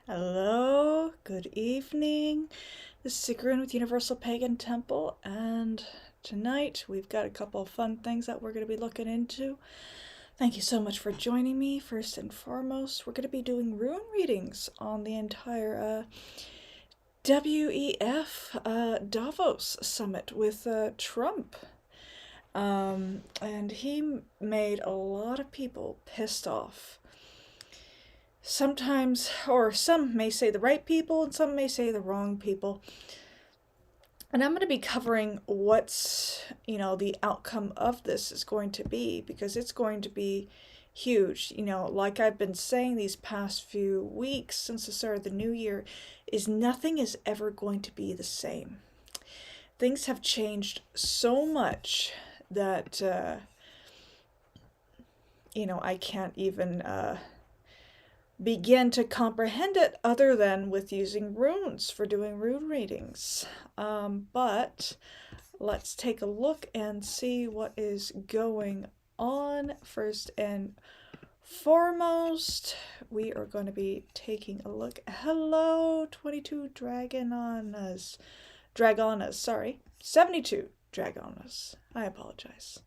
Hello, good evening. This is Rune with Universal Pagan Temple, and tonight we've got a couple of fun things that we're going to be looking into. Thank you so much for joining me. First and foremost, we're going to be doing rune readings on the entire WEF Davos summit with Trump. And he made a lot of people pissed off. Sometimes, or some may say the right people and some may say the wrong people. And I'm going to be covering what's, the outcome of this is going to be, because it's going to be huge. Like I've been saying these past few weeks since the start of the new year, is nothing is ever going to be the same. Things have changed so much that, I can't even begin to comprehend it other than with using runes for doing rune readings. But let's take a look and see what is going on. First and foremost, we are going to be taking a look. Hello, 22 Dragonas, 72 Dragonas. I apologize.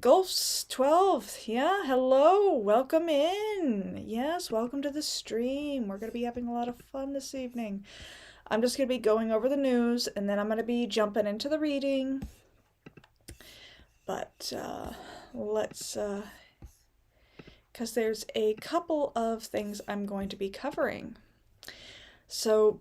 Gulfs 12, yeah, hello, welcome in. Yes, welcome to the stream. We're going to be having a lot of fun this evening. I'm just going to be going over the news, and then I'm going to be jumping into the reading. But let's, because there's a couple of things I'm going to be covering. So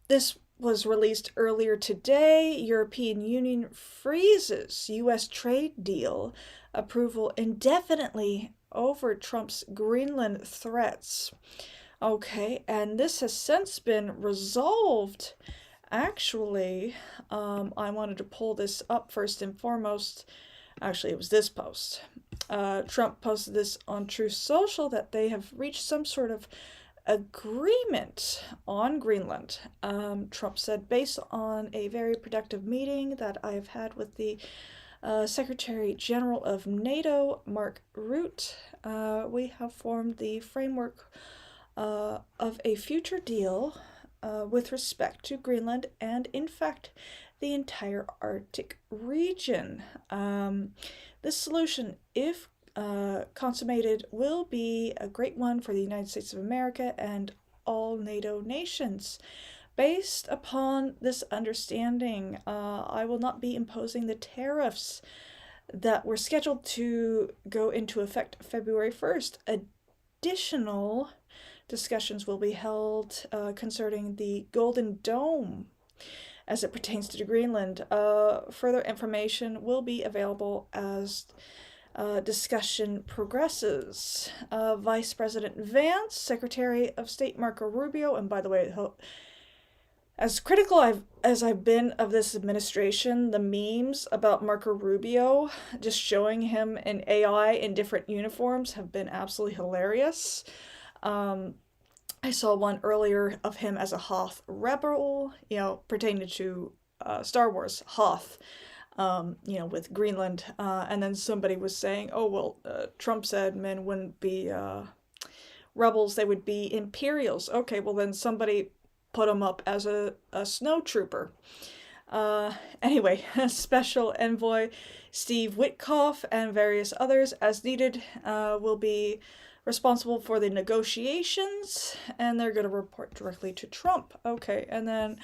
this was released earlier today. European Union freezes U.S. trade deal approval indefinitely over Trump's Greenland threats. Okay, and this has since been resolved. Actually, I wanted to pull this up first and foremost. Actually, it was this post. Trump posted this on Truth Social that they have reached some sort of agreement on Greenland. Trump said, based on a very productive meeting that I have had with the Secretary General of NATO, Mark Rutte, we have formed the framework of a future deal with respect to Greenland and, in fact, the entire Arctic region. This solution, if consummated, will be a great one for the United States of America and all NATO nations. Based upon this understanding, I will not be imposing the tariffs that were scheduled to go into effect February 1st. Additional discussions will be held concerning the Golden Dome as it pertains to Greenland. Further information will be available as discussion progresses. Vice President Vance, Secretary of State Marco Rubio, and by the way, as critical as I've been of this administration, the memes about Marco Rubio, just showing him in AI in different uniforms, have been absolutely hilarious. I saw one earlier of him as a Hoth rebel, pertaining to Star Wars, Hoth. With Greenland, and then somebody was saying, Trump said men wouldn't be rebels, they would be Imperials. Okay, well then somebody put him up as a snow trooper. Anyway, Special Envoy Steve Witkoff and various others, as needed, will be responsible for the negotiations, and they're going to report directly to Trump. Okay, and then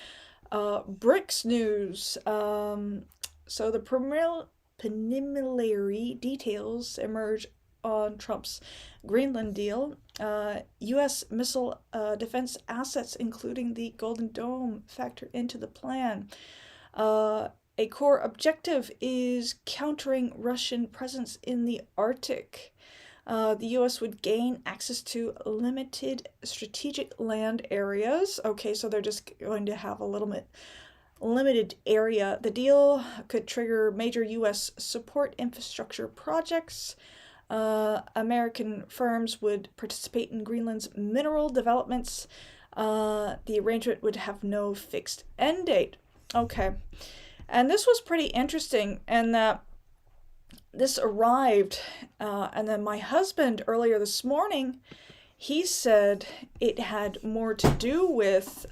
BRICS news. So the preliminary details emerge on Trump's Greenland deal. U.S. missile defense assets, including the Golden Dome, factor into the plan. A core objective is countering Russian presence in the Arctic. The U.S. would gain access to limited strategic land areas. Okay, so they're just going to have a little bit limited area. The deal could trigger major U.S. support infrastructure projects. American firms would participate in Greenland's mineral developments. The arrangement would have no fixed end date. Okay. And this was pretty interesting in that this arrived, and then my husband earlier this morning, he said it had more to do with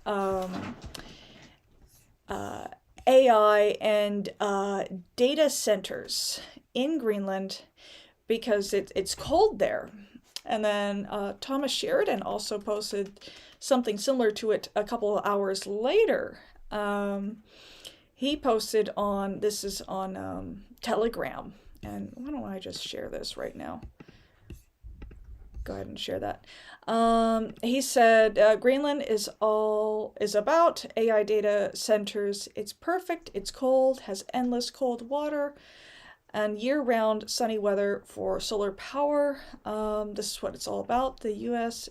AI and data centers in Greenland because it's cold there. And then Thomas Sheridan also posted something similar to it a couple of hours later. He posted on, this is on Telegram. And why don't I just share this right now? Go ahead and share that. He said Greenland is about AI data centers. It's perfect, it's cold, has endless cold water, and year-round sunny weather for solar power. This is what it's all about. The U.S.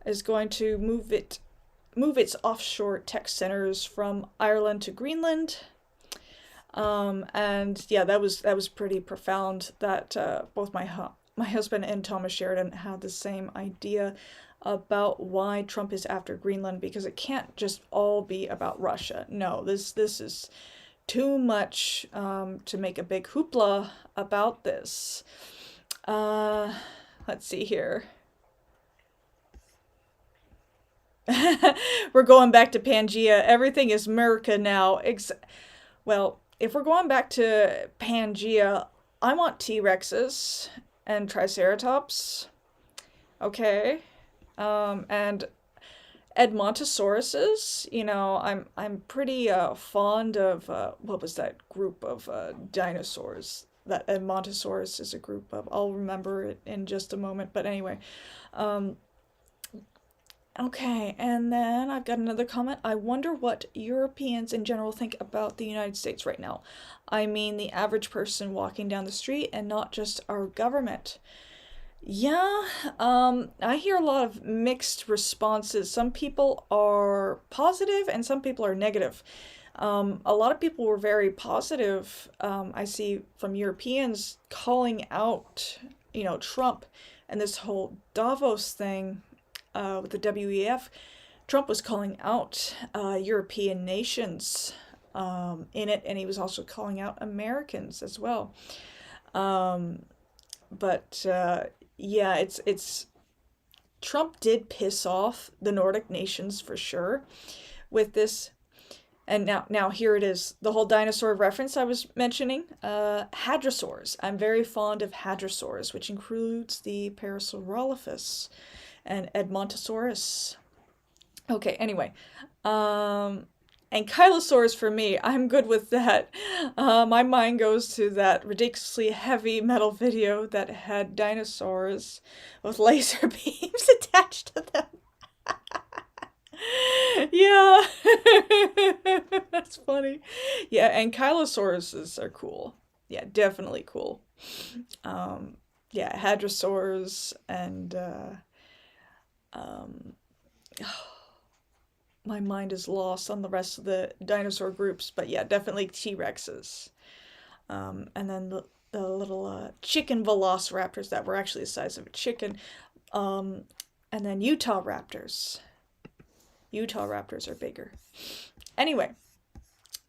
is going to move its offshore tech centers from Ireland to Greenland. And yeah, that was pretty profound that both my husband and Thomas Sheridan had the same idea about why Trump is after Greenland, because it can't just all be about Russia. No, this is too much to make a big hoopla about this. Let's see here. We're going back to Pangea. Everything is America now. Well, if we're going back to Pangea, I want T-Rexes and Triceratops. Okay. And Edmontosauruses. You know, I'm pretty fond of what was that group of dinosaurs? That Edmontosaurus is a group of. I'll remember it in just a moment. But anyway, okay, and then I've got another comment. I wonder what Europeans in general think about the United States right now. I mean, the average person walking down the street and not just our government. Yeah, I hear a lot of mixed responses. Some people are positive and some people are negative. A lot of people were very positive. I see from Europeans calling out, Trump and this whole Davos thing with the WEF. Trump was calling out European nations in it, and he was also calling out Americans as well. But yeah, it's Trump did piss off the Nordic nations for sure with this. And now here it is, the whole dinosaur reference I was mentioning. Hadrosaurs. I'm very fond of hadrosaurs, which includes the Parasaurolophus and Edmontosaurus. Okay, anyway. Ankylosaurs for me, I'm good with that. My mind goes to that ridiculously heavy metal video that had dinosaurs with laser beams attached to them. Yeah, that's funny. Yeah, ankylosaurs are cool. Yeah, definitely cool. Yeah, hadrosaurs and my mind is lost on the rest of the dinosaur groups, but yeah, definitely T-Rexes. And then the little chicken velociraptors that were actually the size of a chicken. And then Utah raptors. Utah raptors are bigger. Anyway,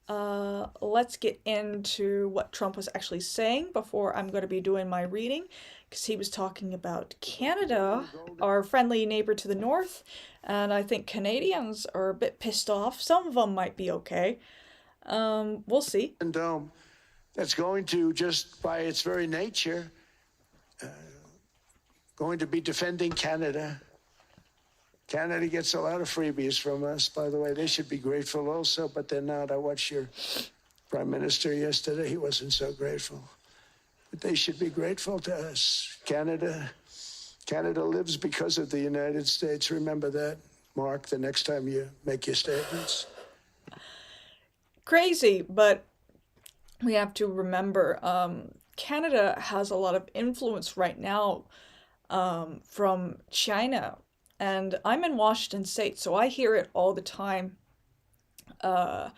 let's get into what Trump was actually saying before I'm going to be doing my reading, because he was talking about Canada, our friendly neighbor to the north, and I think Canadians are a bit pissed off. Some of them might be okay. We'll see. And that's going to, just by its very nature, going to be defending Canada. Canada gets a lot of freebies from us, by the way. They should be grateful also, but they're not. I watched your prime minister yesterday. He wasn't so grateful. But they should be grateful to us. Canada lives because of the United States. Remember that, Mark, the next time you make your statements. Crazy, but we have to remember Canada has a lot of influence right now from China. And I'm in Washington State, so I hear it all the time about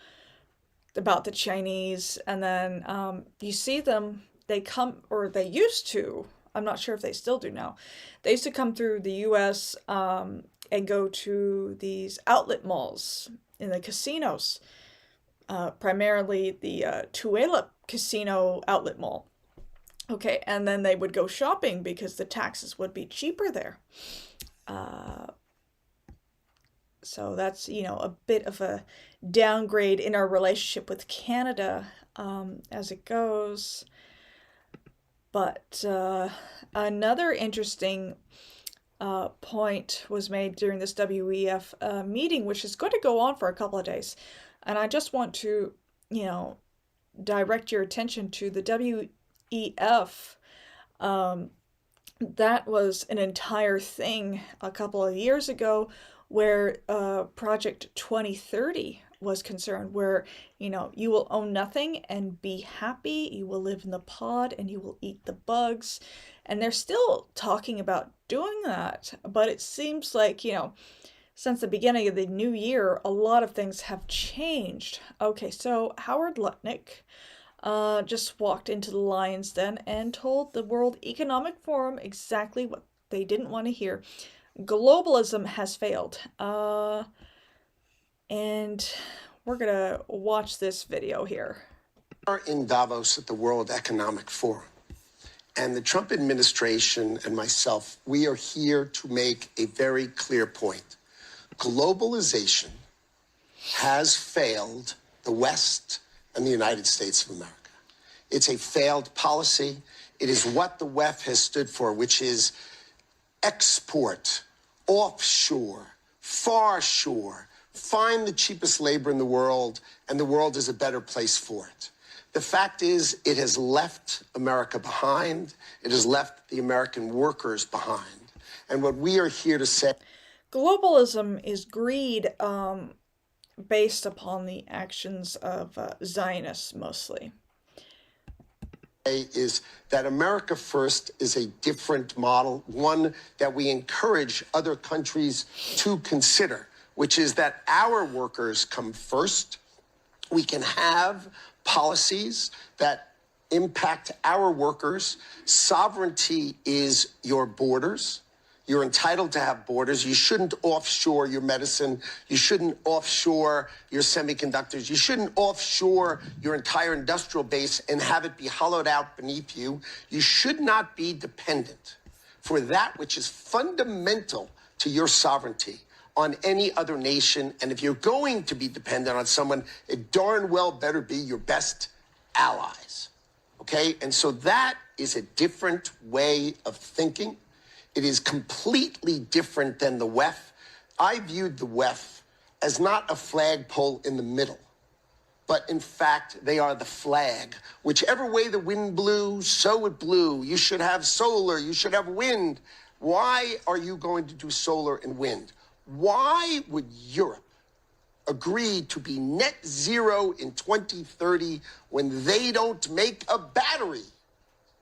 the Chinese. And then you see them, they come, or they used to, I'm not sure if they still do now. They used to come through the U.S. And go to these outlet malls in the casinos, primarily the Tulalip Casino Outlet Mall. Okay, and then they would go shopping because the taxes would be cheaper there. So that's, a bit of a downgrade in our relationship with Canada as it goes. But another interesting point was made during this WEF meeting, which is going to go on for a couple of days. And I just want to, direct your attention to the WEF. That was an entire thing a couple of years ago where Project 2030 was concerned, where, you will own nothing and be happy, you will live in the pod and you will eat the bugs. And they're still talking about doing that, but it seems like, since the beginning of the new year, a lot of things have changed. Okay, so Howard Lutnick just walked into the lion's den and told the World Economic Forum exactly what they didn't want to hear. Globalism has failed. And we're going to watch this video here. We're in Davos at the World Economic Forum. And the Trump administration and myself, we are here to make a very clear point. Globalization has failed the West and the United States of America. It's a failed policy. It is what the WEF has stood for, which is export, offshore, far shore, find the cheapest labor in the world, and the world is a better place for it. The fact is, it has left America behind. It has left the American workers behind. And what we are here to say... Globalism is greed based upon the actions of Zionists, mostly. Is that America First is a different model, one that we encourage other countries to consider, which is that our workers come first. We can have policies that impact our workers. Sovereignty is your borders. You're entitled to have borders. You shouldn't offshore your medicine. You shouldn't offshore your semiconductors. You shouldn't offshore your entire industrial base and have it be hollowed out beneath you. You should not be dependent for that which is fundamental to your sovereignty on any other nation. And if you're going to be dependent on someone, it darn well better be your best allies. Okay? And so that is a different way of thinking. It is completely different than the WEF. I viewed the WEF as not a flagpole in the middle, but in fact, they are the flag. Whichever way the wind blew, so it blew. You should have solar, you should have wind. Why are you going to do solar and wind? Why would Europe agree to be net zero in 2030 when they don't make a battery?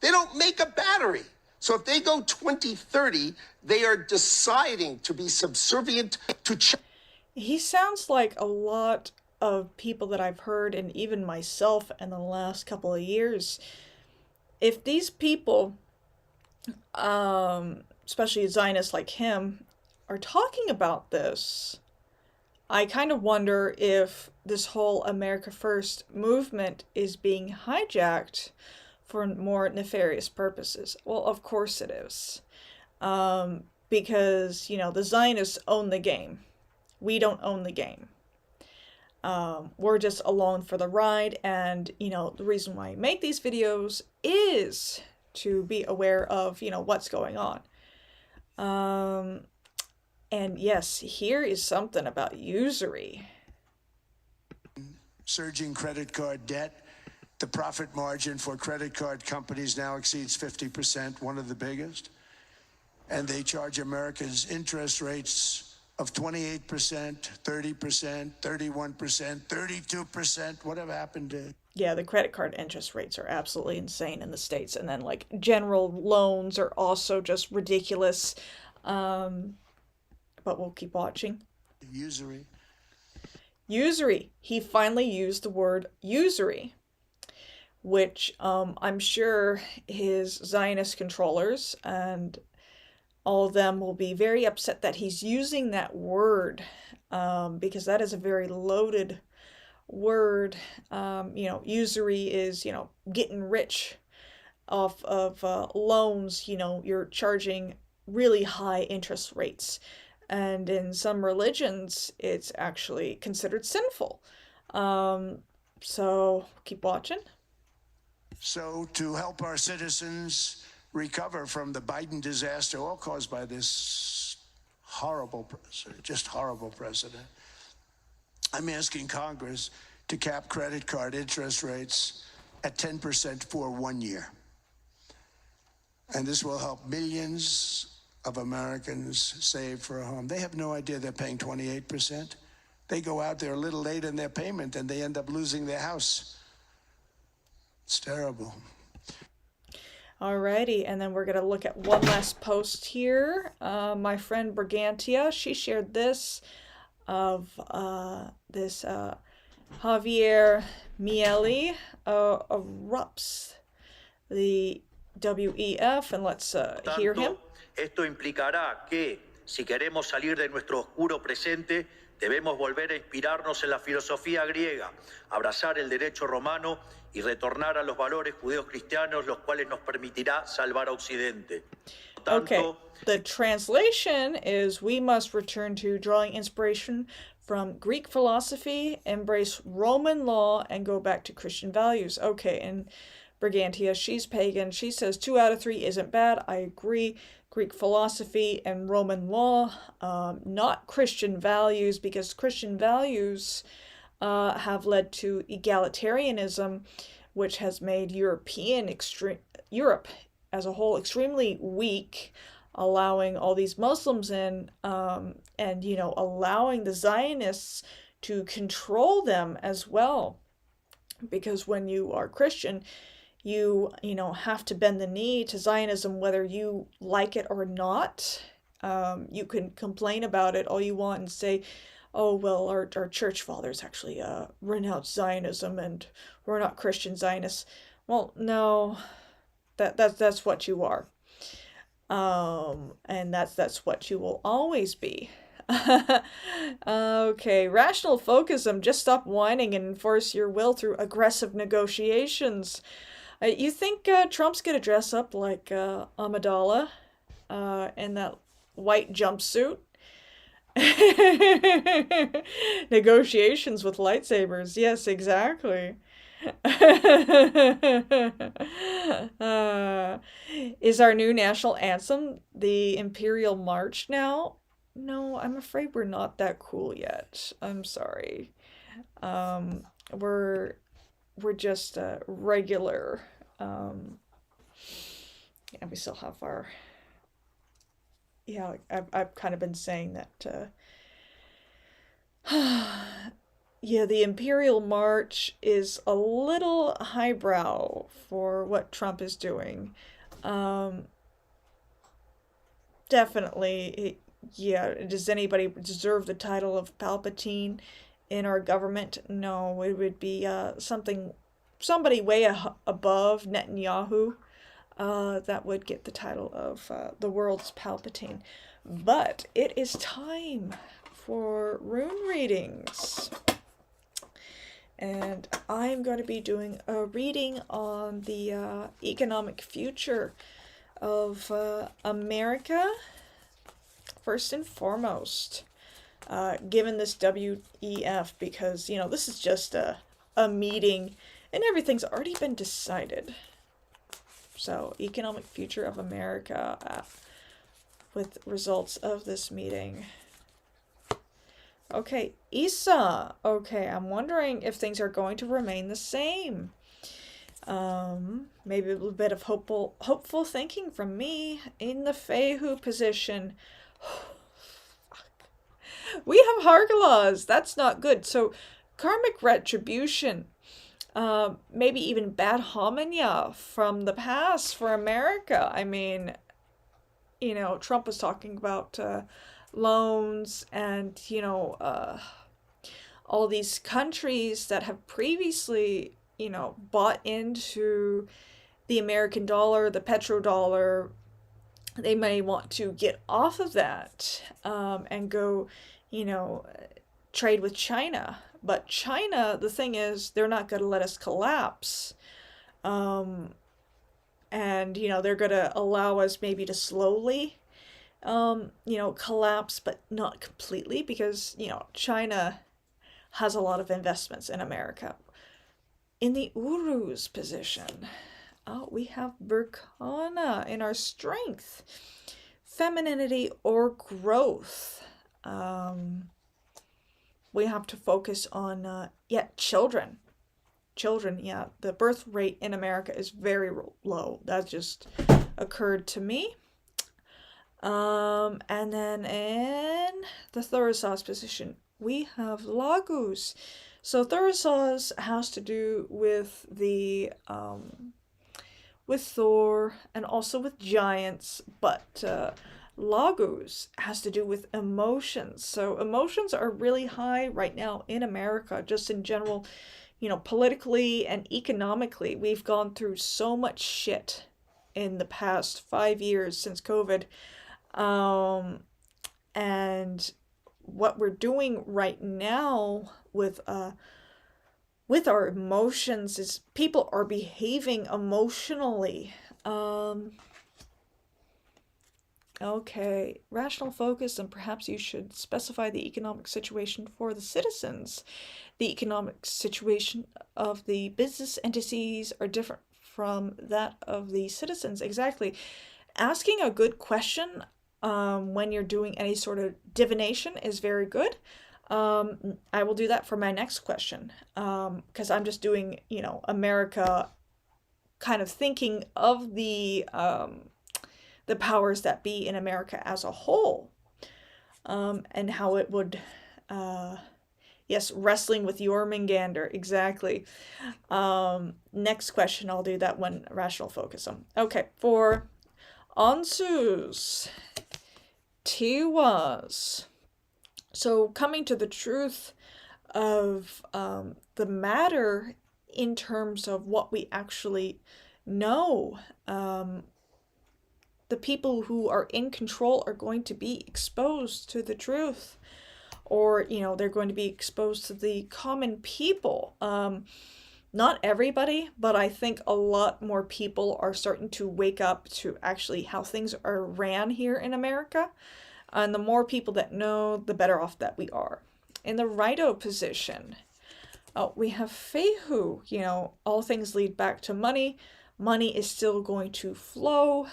They don't make a battery. So if they go 2030, they are deciding to be subservient to China. He sounds like a lot of people that I've heard, and even myself in the last couple of years. If these people, especially Zionists like him, are talking about this, I kind of wonder if this whole America First movement is being hijacked for more nefarious purposes. Well, of course it is. Because, the Zionists own the game. We don't own the game. We're just along for the ride, and, the reason why I make these videos is to be aware of, what's going on. And yes, here is something about usury. Surging credit card debt. The profit margin for credit card companies now exceeds 50%, one of the biggest. And they charge Americans interest rates of 28%, 30%, 31%, 32%. Whatever happened to... Yeah, the credit card interest rates are absolutely insane in the States. And then, general loans are also just ridiculous. But we'll keep watching. Usury. Usury. He finally used the word usury, which I'm sure his Zionist controllers and all of them will be very upset that he's using that word, because that is a very loaded word. Usury is, getting rich off of loans. You're charging really high interest rates. And in some religions, it's actually considered sinful. So keep watching. So to help our citizens recover from the Biden disaster, all caused by this horrible, just horrible president, I'm asking Congress to cap credit card interest rates at 10% for 1 year. And this will help millions of Americans save for a home. They have no idea they're paying 28%. They go out there a little late in their payment and they end up losing their house. It's terrible. Alrighty, and then we're going to look at one last post here. My friend Brigantia, she shared this of this Javier Miele erupts the WEF, and let's hear him. Esto implicará que, si queremos salir de nuestro oscuro presente, debemos volver a inspirarnos en la filosofía griega, abrazar el derecho romano y retornar a los valores judeocristianos, los cuales nos permitirá salvar a Occidente. Okay, the translation is we must return to drawing inspiration from Greek philosophy, embrace Roman law, and go back to Christian values. Okay, and Brigantia, she's pagan. She says 2 out of 3 isn't bad. I agree. Greek philosophy and Roman law, not Christian values, because Christian values have led to egalitarianism, which has made Europe as a whole extremely weak, allowing all these Muslims in, and allowing the Zionists to control them as well. Because when you are Christian, you have to bend the knee to Zionism whether you like it or not. You can complain about it all you want and say, oh, well, our church fathers actually renounced Zionism and we're not Christian Zionists. Well, no, that's what you are. And that's what you will always be. Okay, rational focusism. Just stop whining and enforce your will through aggressive negotiations. You think Trump's gonna dress up like Amidala in that white jumpsuit? Negotiations with lightsabers. Yes, exactly. Is our new national anthem the Imperial March now? No, I'm afraid we're not that cool yet. I'm sorry. We're just regular. Yeah, we still have our. Yeah, I've kind of been saying that. Yeah, the Imperial March is a little highbrow for what Trump is doing. Definitely, yeah. Does anybody deserve the title of Palpatine in our government? No, it would be somebody way above Netanyahu. That would get the title of the world's Palpatine. But it is time for rune readings. And I'm going to be doing a reading on the economic future of America, first and foremost, given this WEF, because, this is just a meeting and everything's already been decided. So, economic future of America with results of this meeting. Okay, Issa. Okay, I'm wondering if things are going to remain the same. Maybe a little bit of hopeful thinking from me in the Fehu position. We have Hargalas. That's not good. So, karmic retribution. Maybe even bad homanya from the past for America. I mean, Trump was talking about loans and, all these countries that have previously, bought into the American dollar, the petrodollar. They may want to get off of that and go, trade with China. But China, the thing is, they're not going to let us collapse. And, they're going to allow us maybe to slowly collapse, but not completely, because, China has a lot of investments in America. In the Uru's position, we have Berkana in our strength, femininity or growth. We have to focus on, children. Children, the birth rate in America is very low. That just occurred to me. And then in the Thurisaz position, we have Lagus. So Thurisaz has to do with the with Thor and also with giants, but Lagus has to do with emotions. So emotions are really high right now in America, just in general, politically and economically. We've gone through so much shit in the past 5 years since COVID. And what we're doing right now with our emotions is people are behaving emotionally. Okay, rational focus, and perhaps you should specify the economic situation for the citizens. The economic situation of the business entities are different from that of the citizens. Exactly. Asking a good question when you're doing any sort of divination is very good. I will do that for my next question, because I'm just doing, America, kind of thinking of the powers that be in America as a whole, and how it would, yes, wrestling with Jormungandr, exactly. Next question, I'll do that when rational focus on. Okay, for Ansus, Tiwas. So coming to the truth of the matter in terms of what we actually know, the people who are in control are going to be exposed to the truth, or, they're going to be exposed to the common people. Not everybody, but I think a lot more people are starting to wake up to actually how things are ran here in America. And the more people that know, the better off that we are. In the righto position, we have Fehu. All things lead back to money. Money is still going to flow.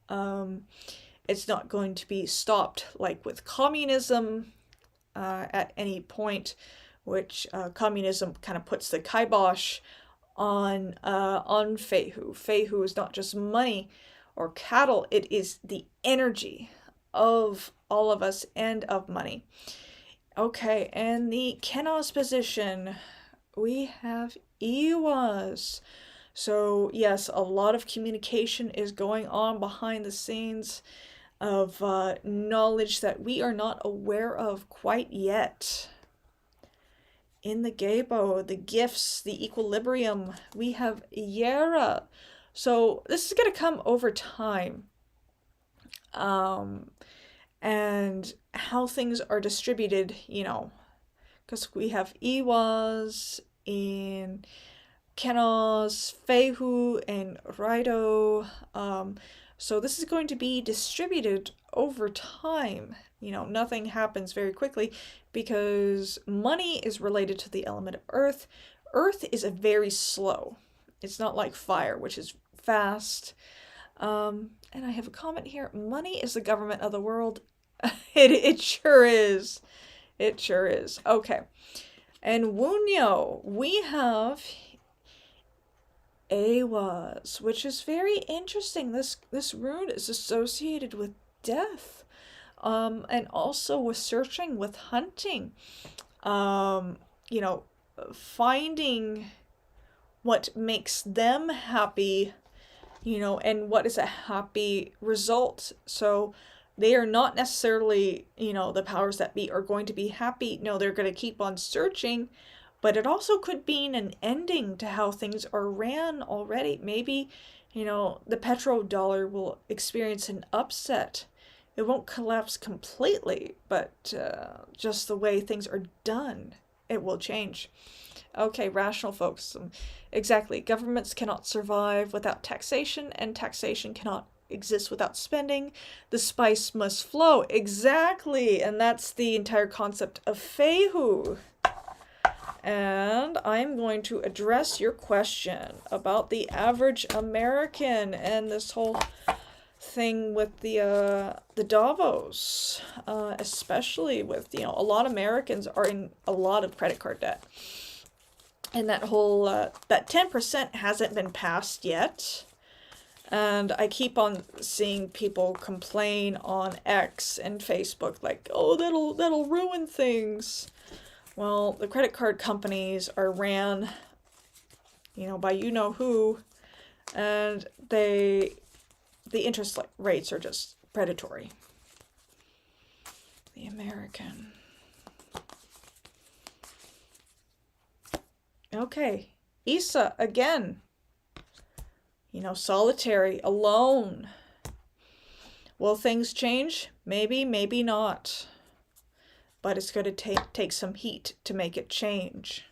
It's not going to be stopped like with communism at any point, which communism kind of puts the kibosh on Fehu. Fehu is not just money or cattle, it is the energy of all of us and of money. Okay, and the Kenos position, we have Iwas. So yes, a lot of communication is going on behind the scenes of knowledge that we are not aware of quite yet. In the Gabo, the gifts, the equilibrium, we have Yera. So this is going to come over time. And how things are distributed, because we have Iwas in Kenos, Fehu, and Rido. So this is going to be distributed over time. Nothing happens very quickly because money is related to the element of earth. Earth is a very slow. It's not like fire, which is fast. And I have a comment here. Money is the government of the world. It sure is. It sure is. Okay. And Wunyo, we have Awas, which is very interesting. This rune is associated with death. And also with searching, with hunting. Finding what makes them happy, and what is a happy result. So they are not necessarily, the powers that be are going to be happy. No, they're going to keep on searching, but it also could mean an ending to how things are ran already. Maybe, the petrodollar will experience an upset. It won't collapse completely, but just the way things are done, it will change. Okay, rational focus. Exactly. Governments cannot survive without taxation, and taxation cannot exist without spending. The spice must flow. Exactly. And that's the entire concept of Fehu. And I'm going to address your question about the average American and this whole thing with the Davos, especially with, you know, a lot of Americans are in a lot of credit card debt. And that whole, that 10% hasn't been passed yet. And I keep on seeing people complain on X and Facebook, like, oh, that'll ruin things. Well, the credit card companies are ran, you know, by you know who, and the interest rates are just predatory. The American. Okay, Issa again. You know, solitary, alone. Will things change? Maybe, maybe not. But it's going to take some heat to make it change.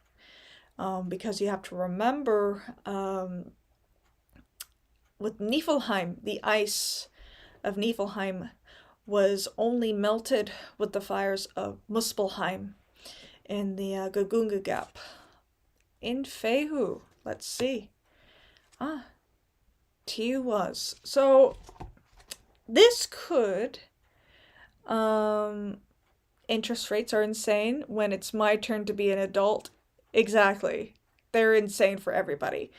Because you have to remember, with Niflheim, the ice of Niflheim was only melted with the fires of Muspelheim in the Gagunga Gap. In Fehu, let's see. T was. So, this could, interest rates are insane when it's my turn to be an adult. Exactly. They're insane for everybody.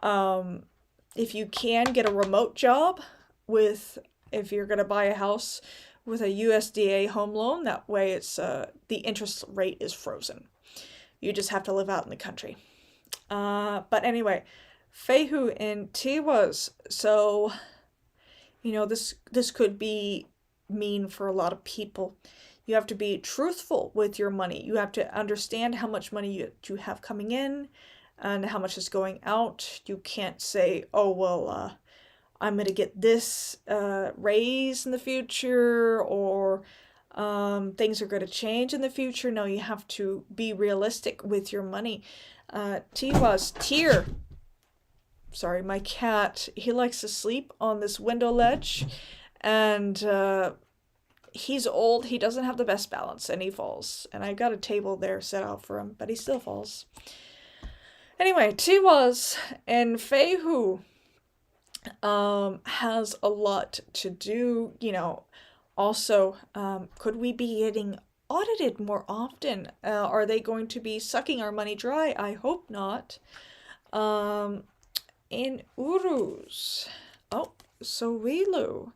If you can get a remote job if you're going to buy a house with a USDA home loan, that way it's, the interest rate is frozen. You just have to live out in the country. But anyway, Fehu in Tiwas. So, you know, this could be mean for a lot of people. You have to be truthful with your money. You have to understand how much money you have coming in and how much is going out. You can't say, oh, well, I'm going to get this raise in the future, or things are going to change in the future. No, you have to be realistic with your money. Tiwas, Tyr. Sorry, my cat, he likes to sleep on this window ledge, and he's old, he doesn't have the best balance, and he falls. And I got a table there set out for him, but he still falls. Anyway, Tiwas and Fehu has a lot to do, you know. Also, could we be getting audited more often? Are they going to be sucking our money dry? I hope not. In Uruz, Sowilu,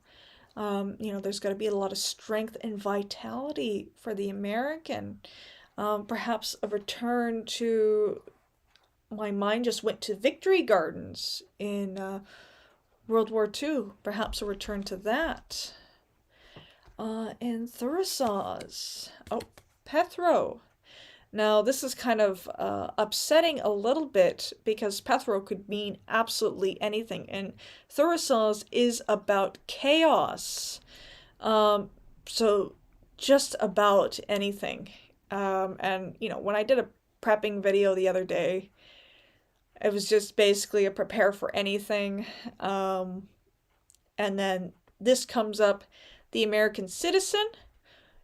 you know, there's got to be a lot of strength and vitality for the American. Perhaps a return to, my mind just went to Victory Gardens in World War II. Perhaps a return to that. In Thurisaz, Pethro. Now, this is kind of upsetting a little bit because Pethro could mean absolutely anything. And Thurisaz is about chaos. So, just about anything. And, you know, when I did a prepping video the other day, it was just basically a prepare for anything. And then this comes up. The American citizen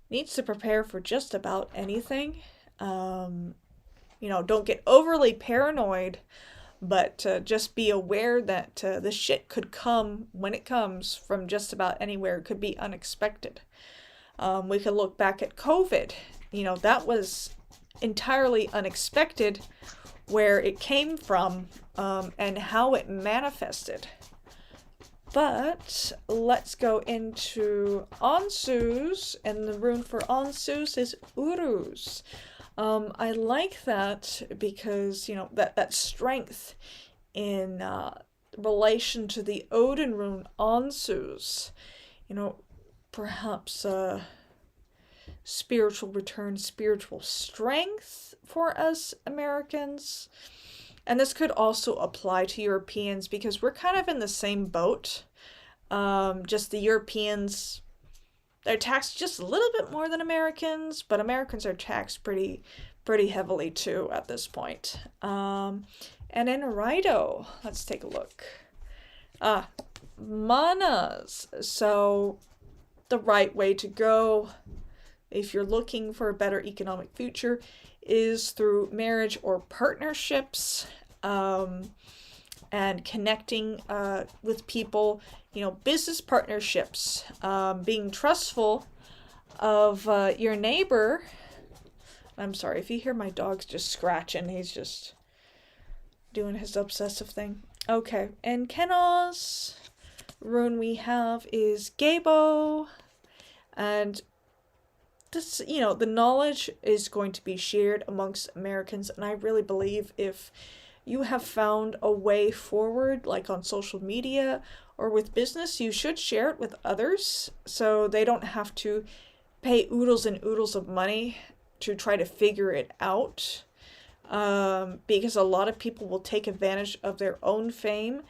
needs to prepare for just about anything. You know, don't get overly paranoid, but just be aware that the shit could come when it comes from just about anywhere. It could be unexpected. We could look back at COVID. You know, that was entirely unexpected where it came from and how it manifested. But let's go into Ansus, and the rune for Ansus is Uruz. I like that because, you know, that strength in relation to the Odin rune Ansus, you know, perhaps spiritual return, spiritual strength for us Americans. And this could also apply to Europeans because we're kind of in the same boat. Just the Europeans, they're taxed just a little bit more than Americans, but Americans are taxed pretty heavily too at this point. And in Rido, let's take a look. manas. So the right way to go, if you're looking for a better economic future, is through marriage or partnerships, and connecting with people, business partnerships, being trustful of your neighbor. I'm sorry if you hear my dog's just scratching, he's just doing his obsessive thing. Okay, and Kenos rune we have is Gabo, and this, the knowledge is going to be shared amongst Americans, and I really believe if you have found a way forward, like on social media or with business, you should share it with others so they don't have to pay oodles and oodles of money to try to figure it out. Because a lot of people will take advantage of their own fame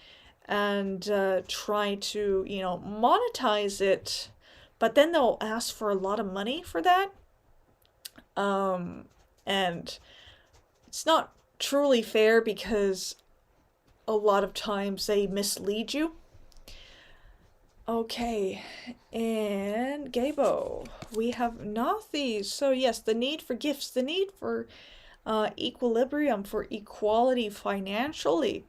and try to, monetize it, but then they'll ask for a lot of money for that. And it's not truly fair because a lot of times they mislead you. Okay, and Gabo, we have Nathis. So yes, the need for gifts, the need for equilibrium, for equality financially.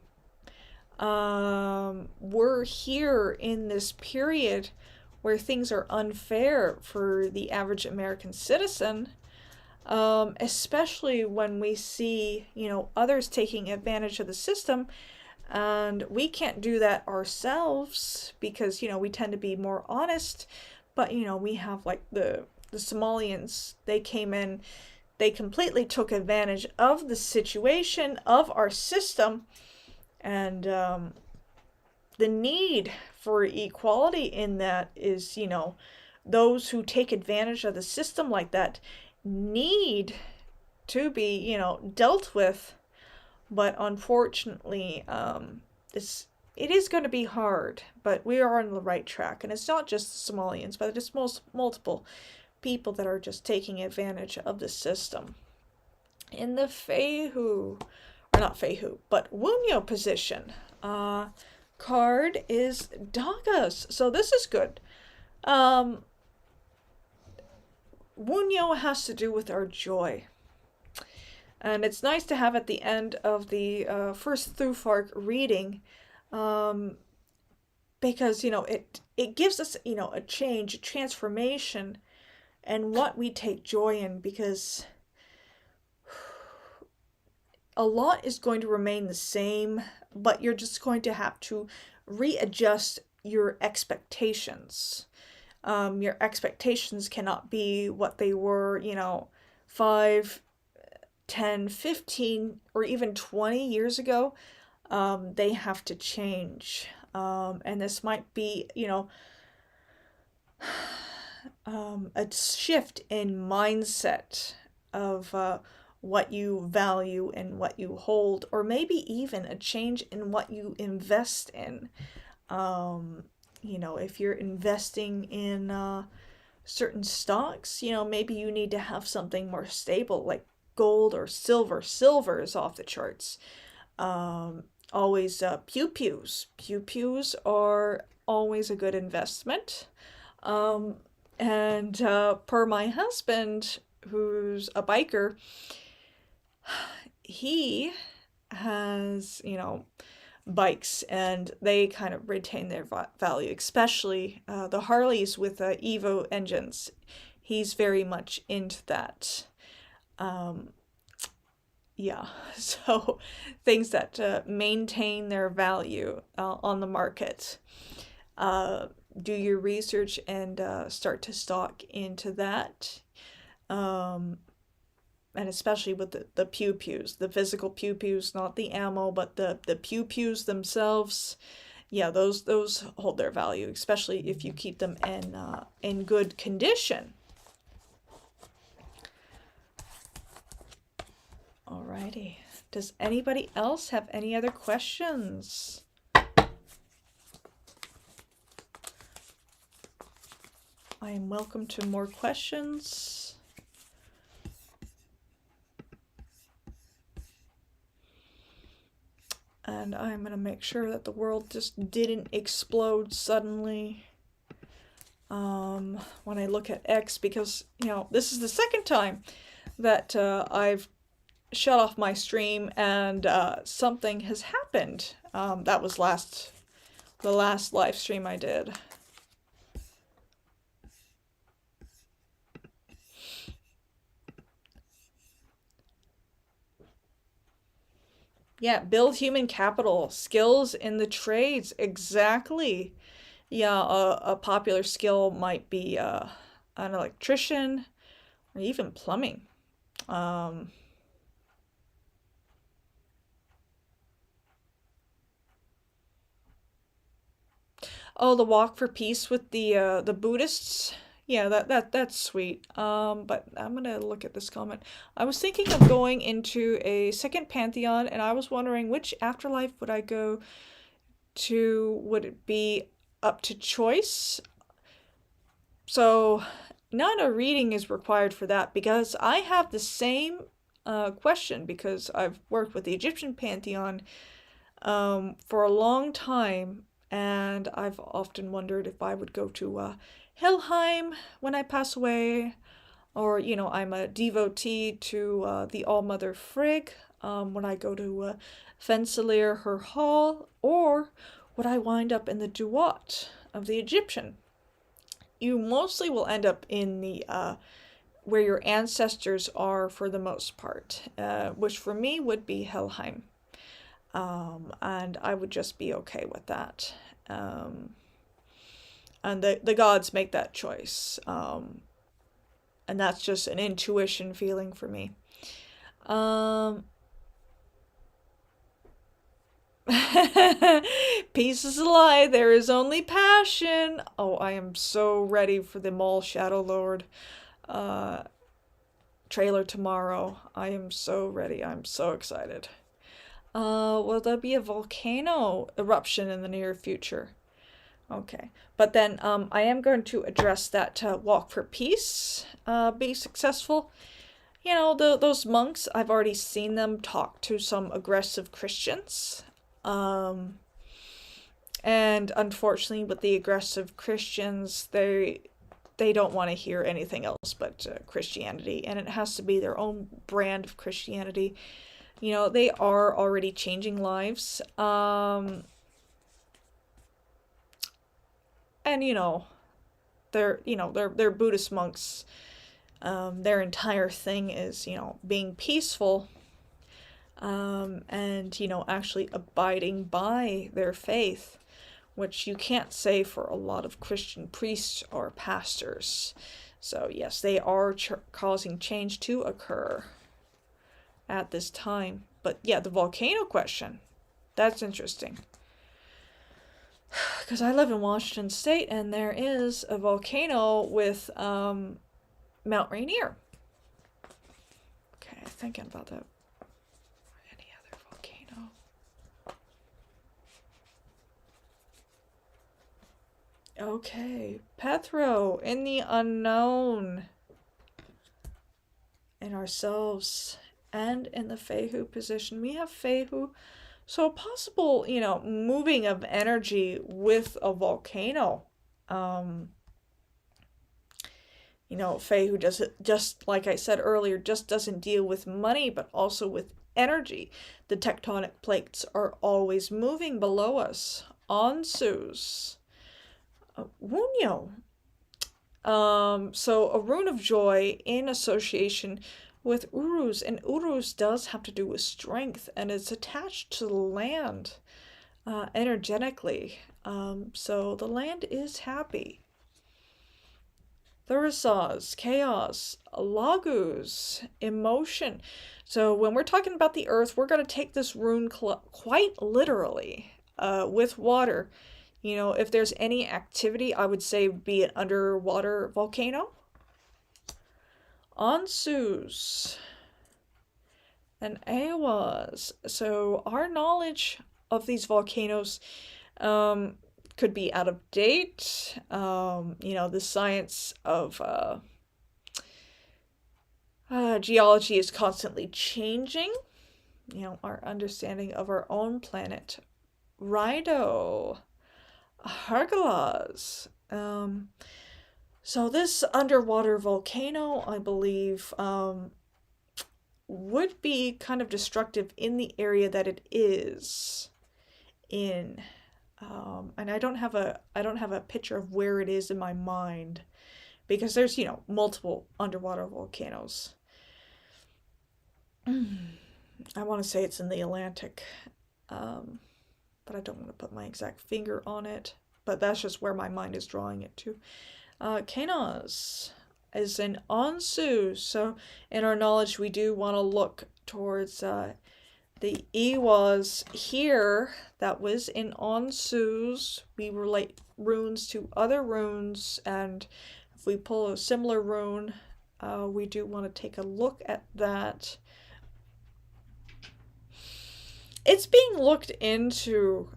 We're here in this period where things are unfair for the average American citizen, especially when we see, others taking advantage of the system, and we can't do that ourselves because, we tend to be more honest, but, we have like the Somalians, they came in, they completely took advantage of the situation, of our system, and the need for equality in that is, those who take advantage of the system like that need to be, dealt with. But unfortunately, it is going to be hard, but we are on the right track. And it's not just the Somalians, but it's multiple people that are just taking advantage of the system. In the Fehu, or not Fehu, but Wunyo position, card is Dagas. So this is good. Wunyo has to do with our joy. And it's nice to have at the end of the first Thufark reading, because, it gives us, a change, a transformation, and what we take joy in, because a lot is going to remain the same, but you're just going to have to readjust your expectations. Your expectations cannot be what they were, 5, 10, 15, or even 20 years ago. They have to change. And this might be, a shift in mindset of what you value and what you hold, or maybe even a change in what you invest in. If you're investing in certain stocks, maybe you need to have something more stable, like gold or silver. Silver is off the charts. Always pew-pews. Pew-pews are always a good investment. And per my husband, who's a biker, he has, bikes, and they kind of retain their value, especially the Harleys with Evo engines. He's very much into that. So things that maintain their value on the market. Do your research and start to stock into that. And especially with the pew-pews, the physical pew-pews, not the ammo, but the pew-pews themselves. Yeah, those hold their value, especially if you keep them in good condition. Alrighty. Does anybody else have any other questions? I am welcome to more questions. And And I'm going to make sure that the world just didn't explode suddenly when I look at X, because, this is the second time that I've shut off my stream and something has happened. That was the last live stream I did. Yeah, build human capital, skills in the trades, exactly. Yeah, a popular skill might be an electrician or even plumbing. Oh, the walk for peace with the Buddhists. Yeah, that's sweet. But I'm gonna look at this comment. I was thinking of going into a second pantheon, and I was wondering which afterlife would I go to. Would it be up to choice? So, not a reading is required for that, because I have the same question, because I've worked with the Egyptian pantheon for a long time, and I've often wondered if I would go to Helheim when I pass away, or, I'm a devotee to the All-Mother Frigg when I go to Fensalir, her hall, or would I wind up in the Duat of the Egyptian? You mostly will end up in the where your ancestors are for the most part, which for me would be Helheim. And I would just be okay with that. And the gods make that choice. And that's just an intuition feeling for me. Peace is a lie. There is only passion. Oh, I am so ready for the Mall Shadow Lord trailer tomorrow. I am so ready. I'm so excited. Will there be a volcano eruption in the near future? Okay. But then I am going to address that walk for peace be successful. Those monks, I've already seen them talk to some aggressive Christians. And unfortunately, with the aggressive Christians, they don't want to hear anything else but Christianity, and it has to be their own brand of Christianity. They are already changing lives. And they're Buddhist monks. Their entire thing is, being peaceful, and, actually abiding by their faith, which you can't say for a lot of Christian priests or pastors. So yes, they are causing change to occur at this time. But yeah, the volcano question, that's interesting. Because I live in Washington State, and there is a volcano with Mount Rainier. Okay, thinking about that. Any other volcano? Okay, Pethro in the unknown. In ourselves and in the Fehu position. We have Fehu. So a possible, moving of energy with a volcano. Fehu just like I said earlier, just doesn't deal with money, but also with energy. The tectonic plates are always moving below us. Ansus. Wunyo. So a rune of joy in association with Uruz, and Uruz does have to do with strength, and it's attached to the land energetically. So the land is happy. Thurisaz, chaos, Lagus, emotion. So when we're talking about the earth, we're going to take this rune quite literally with water. If there's any activity, I would say be an underwater volcano. Ansus and Awas. So our knowledge of these volcanoes could be out of date. The science of geology is constantly changing. our understanding of our own planet. Rhino, Hargalas. So this underwater volcano, I believe, would be kind of destructive in the area that it is in. And I don't have a picture of where it is in my mind, because there's, multiple underwater volcanoes. I want to say it's in the Atlantic, but I don't want to put my exact finger on it. But that's just where my mind is drawing it to. Kanos is in Onsu, so in our knowledge we do want to look towards the Iwas here. That was in Onsu's. We relate runes to other runes, and if we pull a similar rune, we do want to take a look at that. It's being looked into.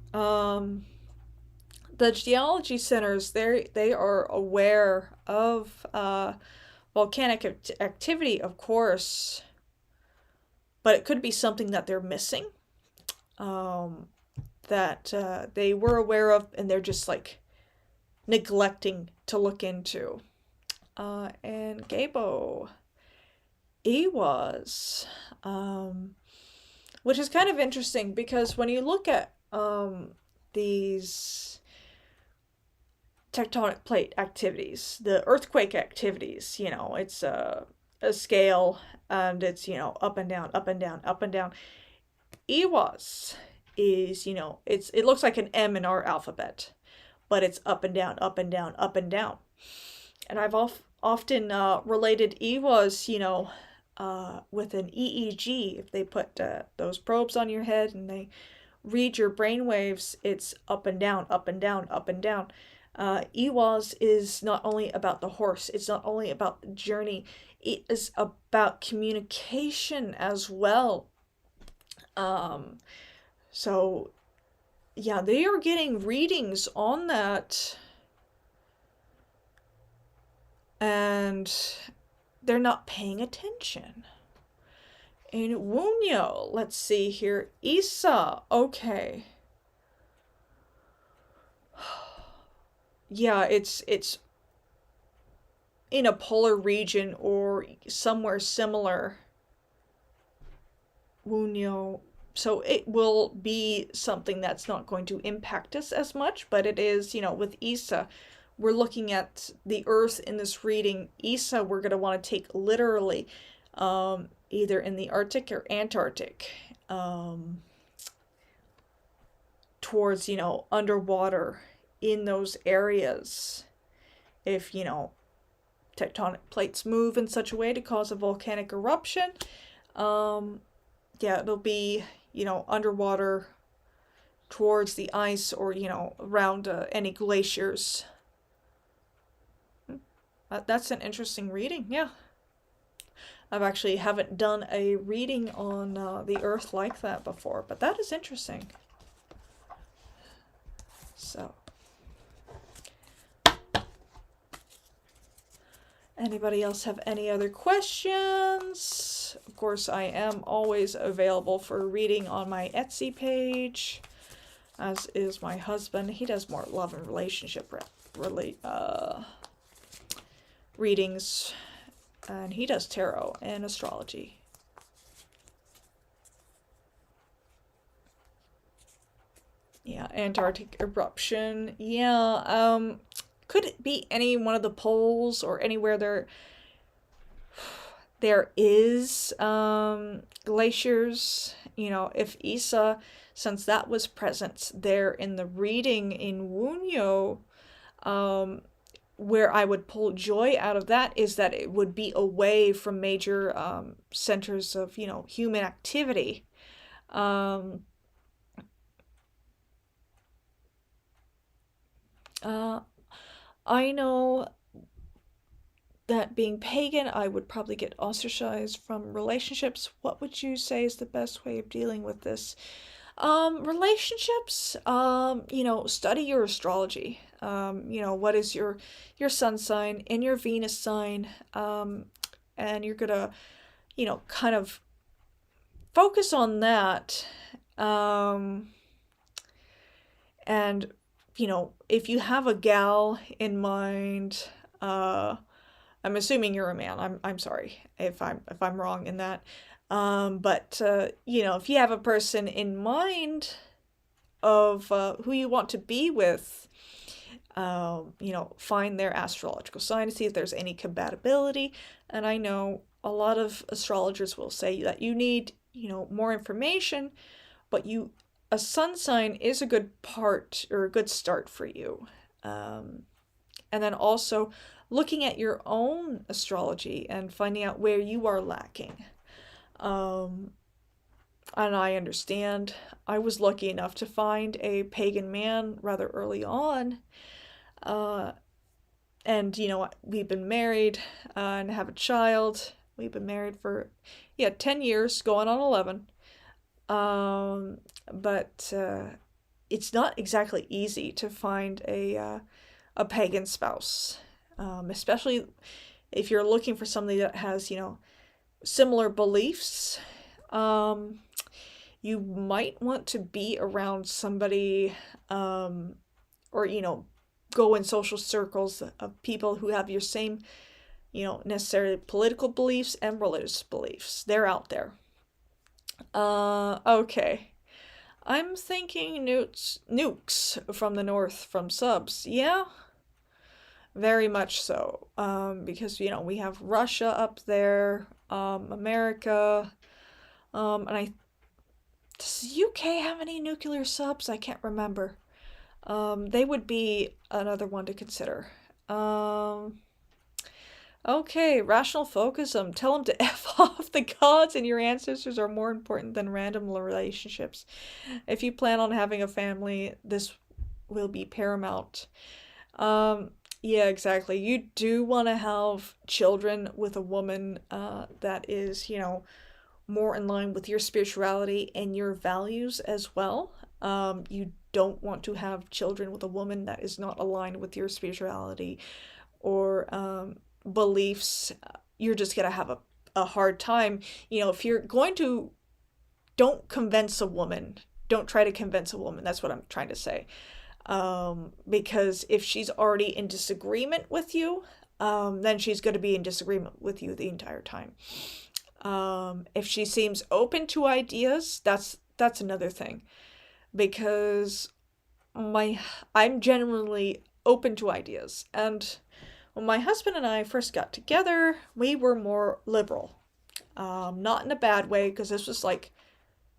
The geology centers, they are aware of volcanic activity, of course, but it could be something that they're missing, that they were aware of, and they're just like neglecting to look into. And Gabo, Iwas, which is kind of interesting, because when you look at these tectonic plate activities, the earthquake activities, it's a scale, and it's, up and down, up and down, up and down. Iwas is, it looks like an M in our alphabet, but it's up and down, up and down, up and down. And I've often related Iwas, with an EEG. If they put those probes on your head and they read your brain waves, it's up and down, up and down, up and down. Iwas is not only about the horse, it's not only about the journey, it is about communication as well. So yeah, they are getting readings on that, and they're not paying attention. In Wunyo, let's see here, Isa, okay. Yeah, it's in a polar region or somewhere similar. Wunyo. So it will be something that's not going to impact us as much, but it is, with Isa, we're looking at the Earth in this reading. Isa, we're going to want to take literally, either in the Arctic or Antarctic, towards, underwater in those areas. If, tectonic plates move in such a way to cause a volcanic eruption, it'll be, underwater towards the ice, or, around any glaciers. That's an interesting reading, yeah. I've actually haven't done a reading on the Earth like that before, but that is interesting. So, anybody else have any other questions? Of course, I am always available for reading on my Etsy page, as is my husband. He does more love and relationship readings, and he does tarot and astrology. Yeah, Antarctic eruption. Yeah, could it be any one of the poles, or anywhere there is glaciers? If Isa, since that was present there in the reading in Wunyo, where I would pull joy out of that is that it would be away from major centers of, human activity. I know that being pagan, I would probably get ostracized from relationships. What would you say is the best way of dealing with this? Relationships, study your astrology. What is your sun sign and your Venus sign, and you're gonna, kind of focus on that. And, if you have a gal in mind, I'm assuming you're a man. I'm sorry if I'm wrong in that. But if you have a person in mind of who you want to be with, find their astrological sign to see if there's any compatibility. And I know a lot of astrologers will say that you need, more information, but a sun sign is a good part or a good start for you. And then also looking at your own astrology and finding out where you are lacking. And I understand. I was lucky enough to find a pagan man rather early on. And, we've been married and have a child. We've been married for, 10 years, going on 11. But it's not exactly easy to find a pagan spouse, especially if you're looking for somebody that has, similar beliefs. You might want to be around somebody, or, go in social circles of people who have your same, necessarily political beliefs and religious beliefs. They're out there. Okay. I'm thinking nukes from the north from subs. Yeah, very much so. Because, we have Russia up there, America, and does the UK have any nuclear subs? I can't remember. They would be another one to consider. Okay, rational focus. Tell them to F off. The gods and your ancestors are more important than random relationships. If you plan on having a family, this will be paramount. Yeah, exactly. You do want to have children with a woman that is, more in line with your spirituality and your values as well. You don't want to have children with a woman that is not aligned with your spirituality or beliefs. You're just going to have a hard time. If you're going to, don't convince a woman. Don't try to convince a woman. That's what I'm trying to say. Because if she's already in disagreement with you, then she's going to be in disagreement with you the entire time. If she seems open to ideas, that's another thing. Because I'm generally open to ideas. And when my husband and I first got together, we were more liberal. Not in a bad way, because this was like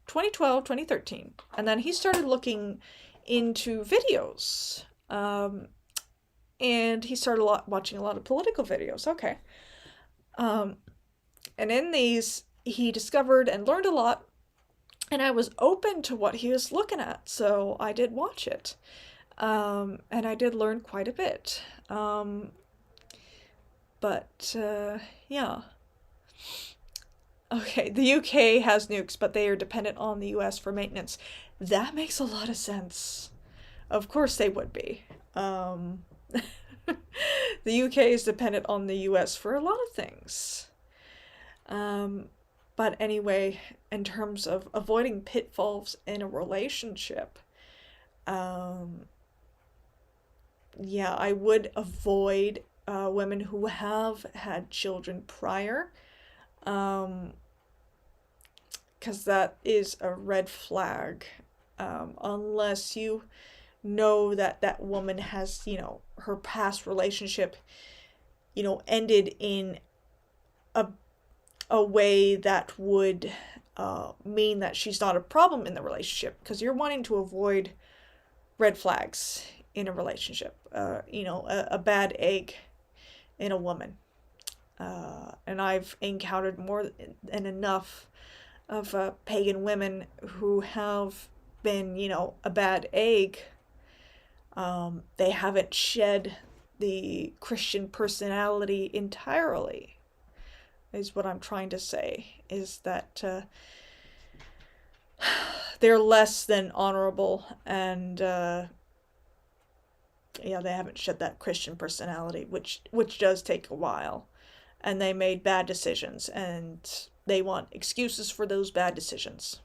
2012, 2013. And then he started looking into videos. And he started watching a lot of political videos. Okay. And in these, he discovered and learned a lot. And I was open to what he was looking at, so I did watch it. And I did learn quite a bit. Yeah. Okay, the UK has nukes, but they are dependent on the US for maintenance. That makes a lot of sense. Of course they would be. The UK is dependent on the US for a lot of things. But anyway, in terms of avoiding pitfalls in a relationship, yeah, I would avoid women who have had children prior, because that is a red flag, unless you know that woman has, her past relationship, ended in a way that would mean that she's not a problem in the relationship, because you're wanting to avoid red flags in a relationship, a bad egg in a woman. And I've encountered more than enough of pagan women who have been, a bad egg. They haven't shed the Christian personality entirely, is what I'm trying to say, is that they're less than honorable, and they haven't shed that Christian personality, which does take a while, and they made bad decisions, and they want excuses for those bad decisions.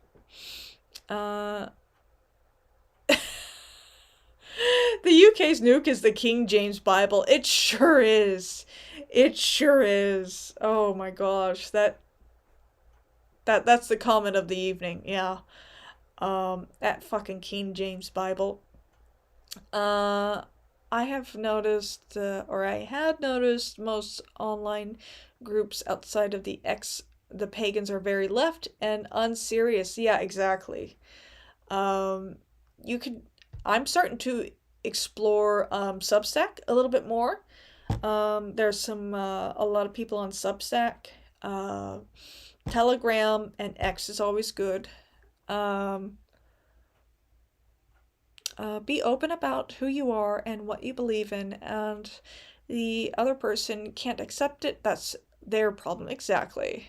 The UK's nuke is the King James Bible. It sure is. It sure is. Oh my gosh, that's the comment of the evening. Yeah. That fucking King James Bible. I have noticed, or I had noticed, most online groups outside of the pagans are very left and unserious. Yeah, exactly. I'm starting to explore Substack a little bit more. There's a lot of people on Substack. Telegram and X is always good. Be open about who you are and what you believe in, and the other person can't accept it. That's their problem. Exactly.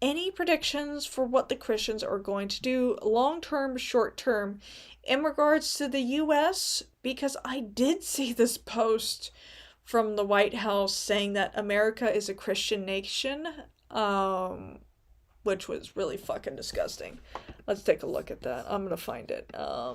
Any predictions for what the Christians are going to do long term, short term, in regards to the US? Because I did see this post from the White House saying that America is a Christian nation, which was really fucking disgusting. Let's take a look at that. I'm gonna find it. Yeah,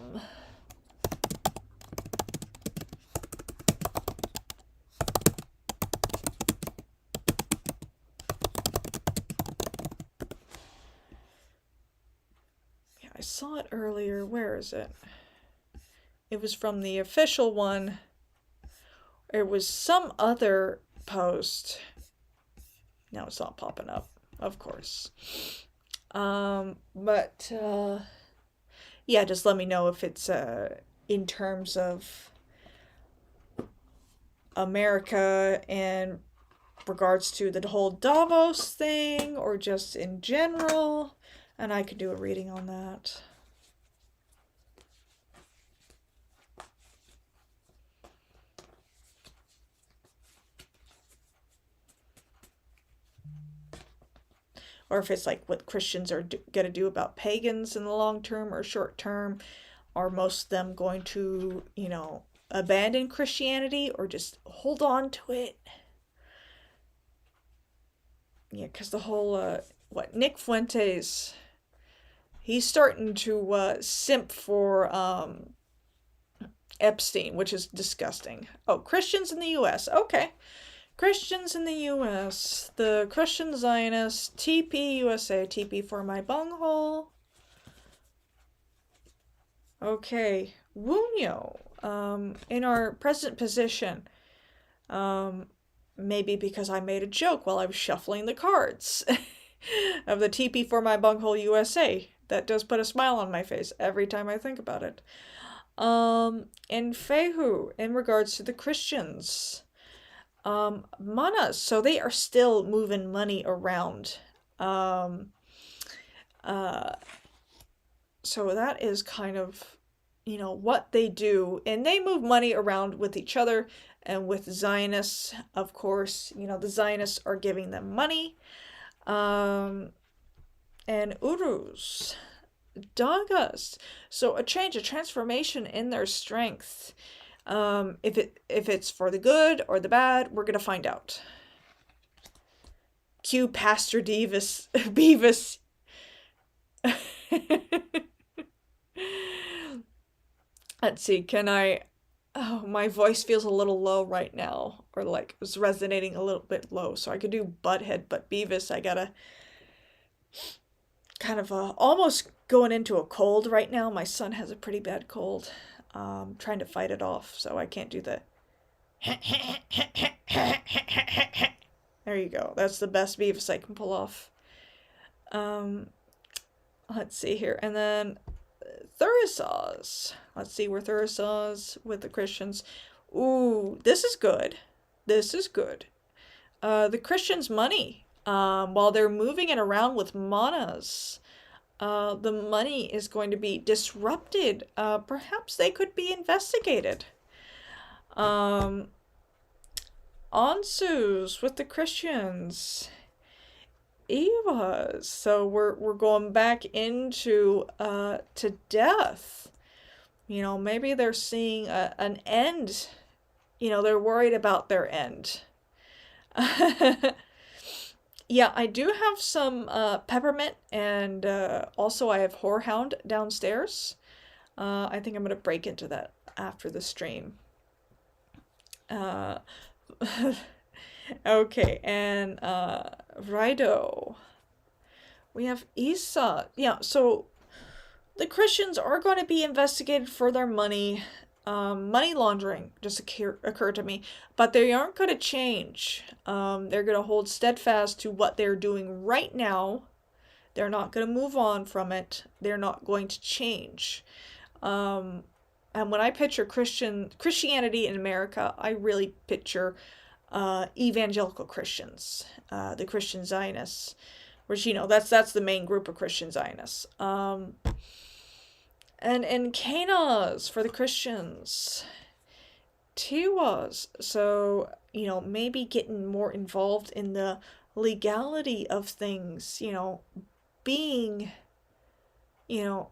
I saw it earlier. Where is it? It was from the official one. It was some other post. Now it's not popping up, of course. But yeah, just let me know if it's in terms of America in regards to the whole Davos thing, or just in general, and I could do a reading on that. Or if it's like what Christians are going to do about pagans in the long term or short term. Are most of them going to, abandon Christianity or just hold on to it? Yeah, because the whole, Nick Fuentes, he's starting to simp for Epstein, which is disgusting. Oh, Christians in the U.S. Okay. Christians in the U.S. The Christian Zionists, TP USA, TP for my bunghole. Okay, Wunyo, in our present position, maybe because I made a joke while I was shuffling the cards of the TP for my bunghole USA. That does put a smile on my face every time I think about it. In Fehu, in regards to the Christians, manas, so they are still moving money around. So that is kind of, what they do. And they move money around with each other and with Zionists, of course. The Zionists are giving them money. And Urus, Dagas. So a change, a transformation in their strength. If it's for the good or the bad, we're going to find out. Cue Pastor Beavis. Let's see, oh, my voice feels a little low right now, or like it's resonating a little bit low, so I could do Butthead, but Beavis, I gotta kind of almost going into a cold right now. My son has a pretty bad cold. Trying to fight it off, so I can't do the there you go. That's the best Beavis I can pull off. Let's see here. And then Thurisaz. Let's see where Thurisaz with the Christians. Ooh, this is good. This is good. The Christians' money. While they're moving it around with manas, the money is going to be disrupted. Perhaps they could be investigated. Ansus with the Christians. Evas. So we're going back into to death. Maybe they're seeing an end. They're worried about their end. yeah, I do have some peppermint, and also I have Whorehound downstairs. I think I'm gonna break into that after the stream. Uh, okay, and Rido. We have Isa. Yeah, so the Christians are going to be investigated for their money. Money laundering just occurred to me, but they aren't going to change. They're going to hold steadfast to what they're doing right now. They're not going to move on from it. They're not going to change. And when I picture Christianity in America, I really picture evangelical Christians, the Christian Zionists, which, you know, that's the main group of Christian Zionists. And Canas for the Christians. Tiwas. So, you know, maybe getting more involved in the legality of things, you know, being, you know,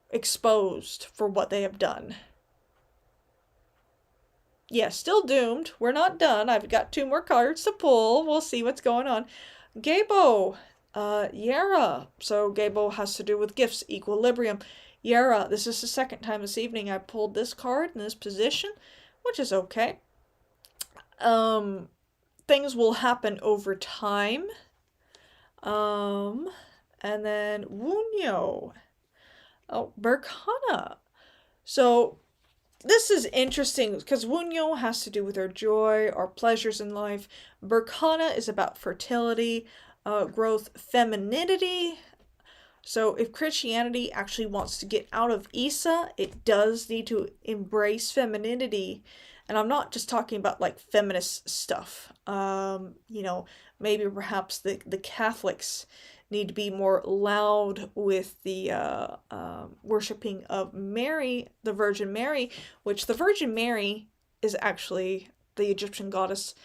exposed for what they have done. Yeah, still doomed. We're not done. I've got 2 more cards to pull. We'll see what's going on. Gabo. Yara. So Gabo has to do with gifts, equilibrium. Yara, this is the second time this evening I pulled this card in this position, which is okay. Things will happen over time. And then Wunyo. Oh, Berkana. So this is interesting because Wunyo has to do with our joy, our pleasures in life. Berkana is about fertility, growth, femininity. So if Christianity actually wants to get out of Isa, it does need to embrace femininity. And I'm not just talking about like feminist stuff. You know, maybe perhaps the Catholics need to be more loud with the worshiping of Mary, the Virgin Mary, which the Virgin Mary is actually the Egyptian goddess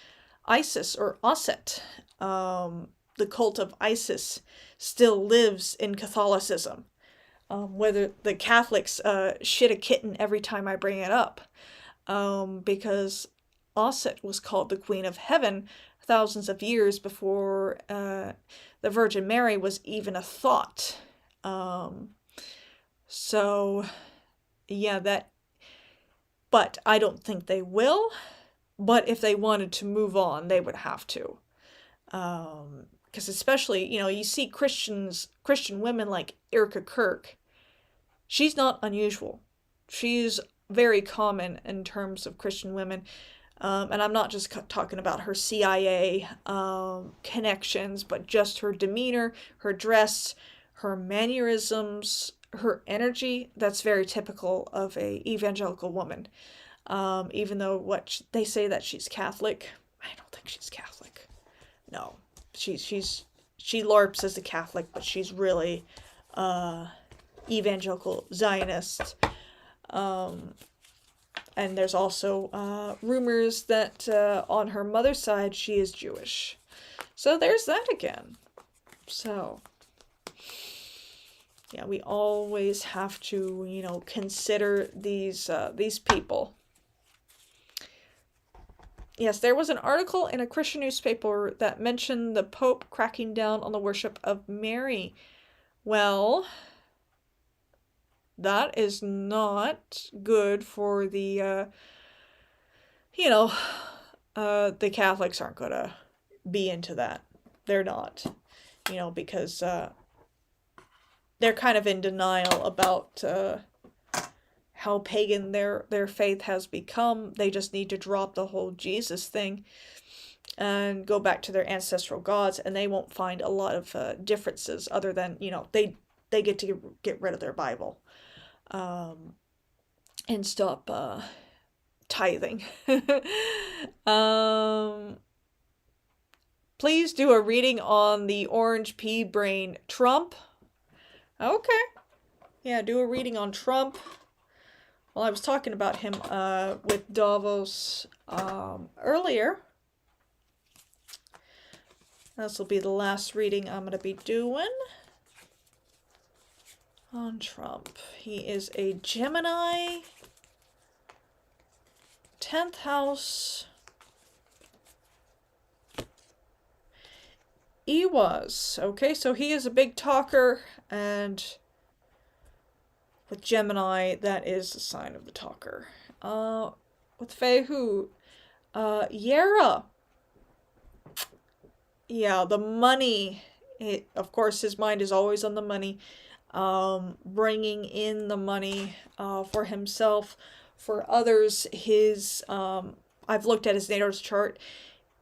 Isis or Osset. The cult of Isis still lives in Catholicism. Whether the Catholics shit a kitten every time I bring it up. Because Osset was called the Queen of Heaven thousands of years before the Virgin Mary was even a thought. So, yeah, that... But I don't think they will. But if they wanted to move on, they would have to. Because especially, you know, you see Christian women like Erica Kirk. She's not unusual. She's very common in terms of Christian women. And I'm not just talking about her CIA connections, but just her demeanor, her dress, her mannerisms, her energy. That's very typical of a evangelical woman. Even though they say that she's Catholic, I don't think she's Catholic. No, she LARPs as a Catholic, but she's really evangelical Zionist. And there's also rumors that on her mother's side she is Jewish. So there's that again. So yeah, we always have to, you know, consider these people. Yes, there was an article in a Christian newspaper that mentioned the Pope cracking down on the worship of Mary. Well, that is not good for the, the Catholics aren't going to be into that. They're not, you know, because they're kind of in denial about how pagan their faith has become. They just need to drop the whole Jesus thing and go back to their ancestral gods, and they won't find a lot of differences other than, you know, they get to get rid of their Bible and stop tithing. Please do a reading on the orange pea brain Trump. Okay. Yeah, do a reading on Trump. Well, I was talking about him with Davos earlier. This will be the last reading I'm going to be doing on Trump. He is a Gemini, 10th house. He was. Okay, so he is a big talker, and with Gemini, that is a sign of the talker. With Fehu, Yera. Yeah, the money. Of course, his mind is always on the money. Bringing in the money for himself, for others. I've looked at his natal chart.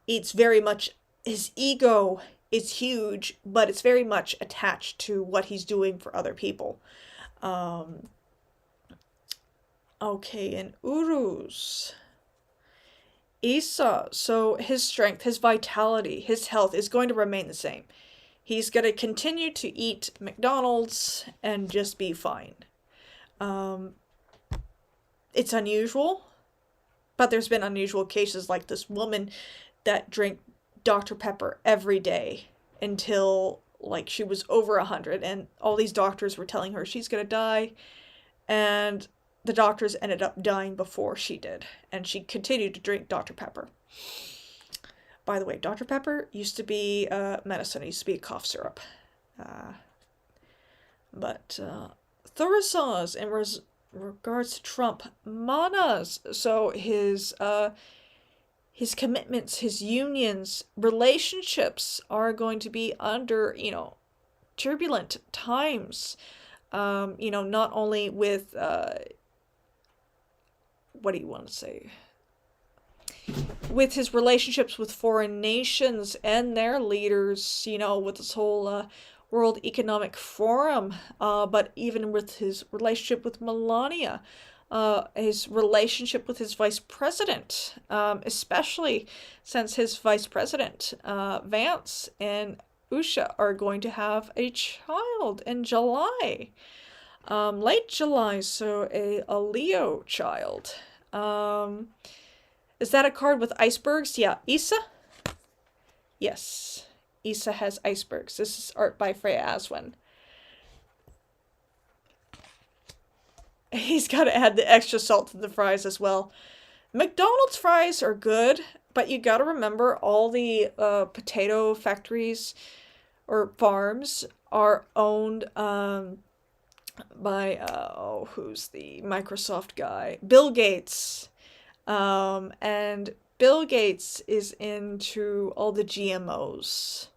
It's very much, his ego is huge, but it's very much attached to what he's doing for other people. Okay, and Uruz. Isa, so his strength, his vitality, his health is going to remain the same. He's going to continue to eat McDonald's and just be fine. It's unusual, but there's been unusual cases like this woman that drank Dr. Pepper every day until like she was over 100, and all these doctors were telling her she's going to die, and the doctors ended up dying before she did, and she continued to drink Dr. Pepper. By the way, Dr. Pepper used to be medicine. It used to be a cough syrup. But Thurisaz, in regards to Trump, Manas, so his commitments, his unions, relationships are going to be under, turbulent times. Not only with, what do you want to say? With his relationships with foreign nations and their leaders, with this whole World Economic Forum, but even with his relationship with Melania, his relationship with his vice president, especially since his vice president, Vance and Usha, are going to have a child in July. Late July, so a Leo child. Is that a card with icebergs? Yeah. Isa? Yes. Isa has icebergs. This is art by Freya Aswin. He's got to add the extra salt to the fries as well. McDonald's fries are good, but you got to remember all the potato factories or farms are owned by, who's the Microsoft guy? Bill Gates. And Bill Gates is into all the GMOs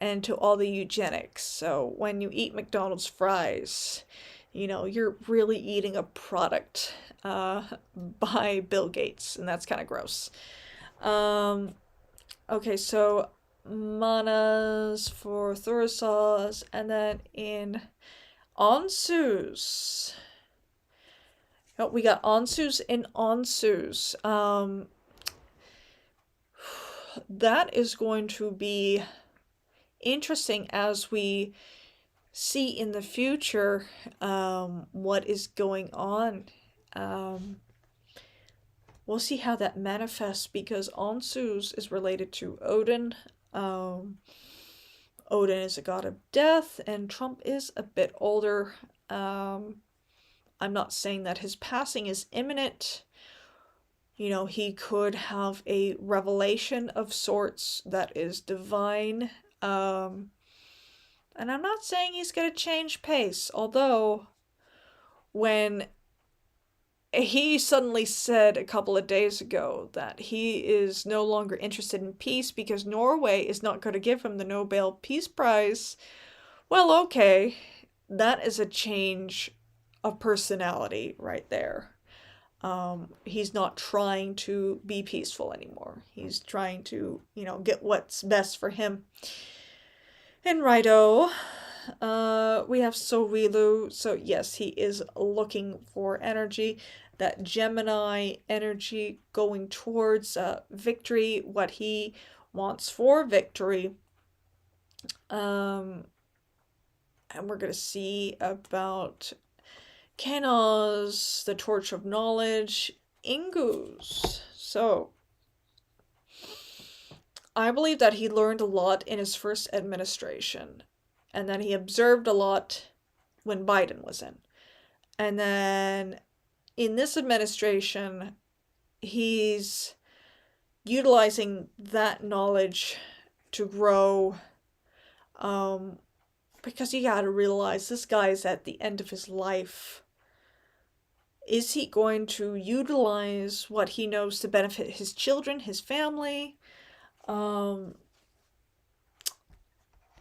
and to all the eugenics. So when you eat McDonald's fries, you're really eating a product by Bill Gates, and that's kind of gross. Okay, so manas for Thurisaz, and then in Onsus. Oh, we got Onsus in Onsus. That is going to be interesting as we see in the future what is going on. We'll see how that manifests, because Onsus is related to Odin. Odin is a god of death, and Trump is a bit older. I'm not saying that his passing is imminent. He could have a revelation of sorts that is divine. And I'm not saying he's going to change pace, although when he suddenly said a couple of days ago that he is no longer interested in peace because Norway is not going to give him the Nobel Peace Prize, well, okay, that is a change of personality right there. He's not trying to be peaceful anymore. He's trying to, get what's best for him. And righto, we have Sorilu. So yes, he is looking for energy, that Gemini energy going towards victory, what he wants for victory. And we're going to see about Kenaz, the Torch of Knowledge, Ingus. So, I believe that he learned a lot in his first administration, and then he observed a lot when Biden was in. And then in this administration, he's utilizing that knowledge to grow Because you gotta realize this guy is at the end of his life. Is he going to utilize what he knows to benefit his children, his family?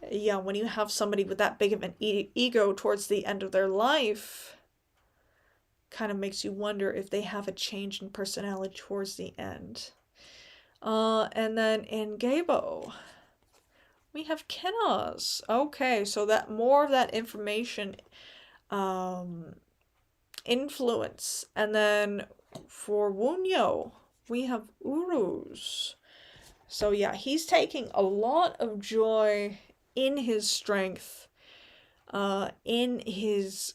Yeah, when you have somebody with that big of an ego towards the end of their life, kind of makes you wonder if they have a change in personality towards the end. And then in Gabo, we have Kenos. Okay, so that more of that information, influence. And then for Wunyo, we have Uruz. So yeah, he's taking a lot of joy in his strength, in his,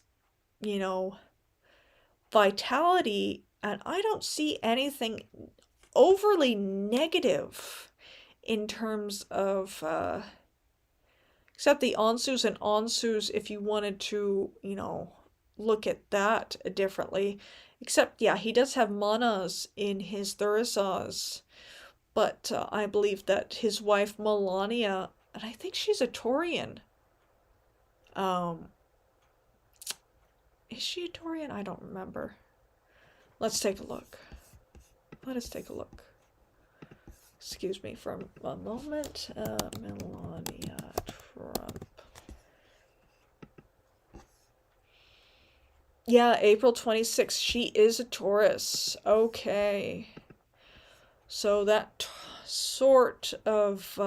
vitality, and I don't see anything overly negative in terms of, except the Onsus and Onsus, if you wanted to, look at that differently. Except, yeah, he does have manas in his Thurisaz, but I believe that his wife Melania, and I think she's a Taurian. Is she a Taurian? I don't remember. Let's take a look. Let us take a look. Excuse me for a moment. Melania Trump. Yeah, April 26th. She is a Taurus. Okay. So that sort of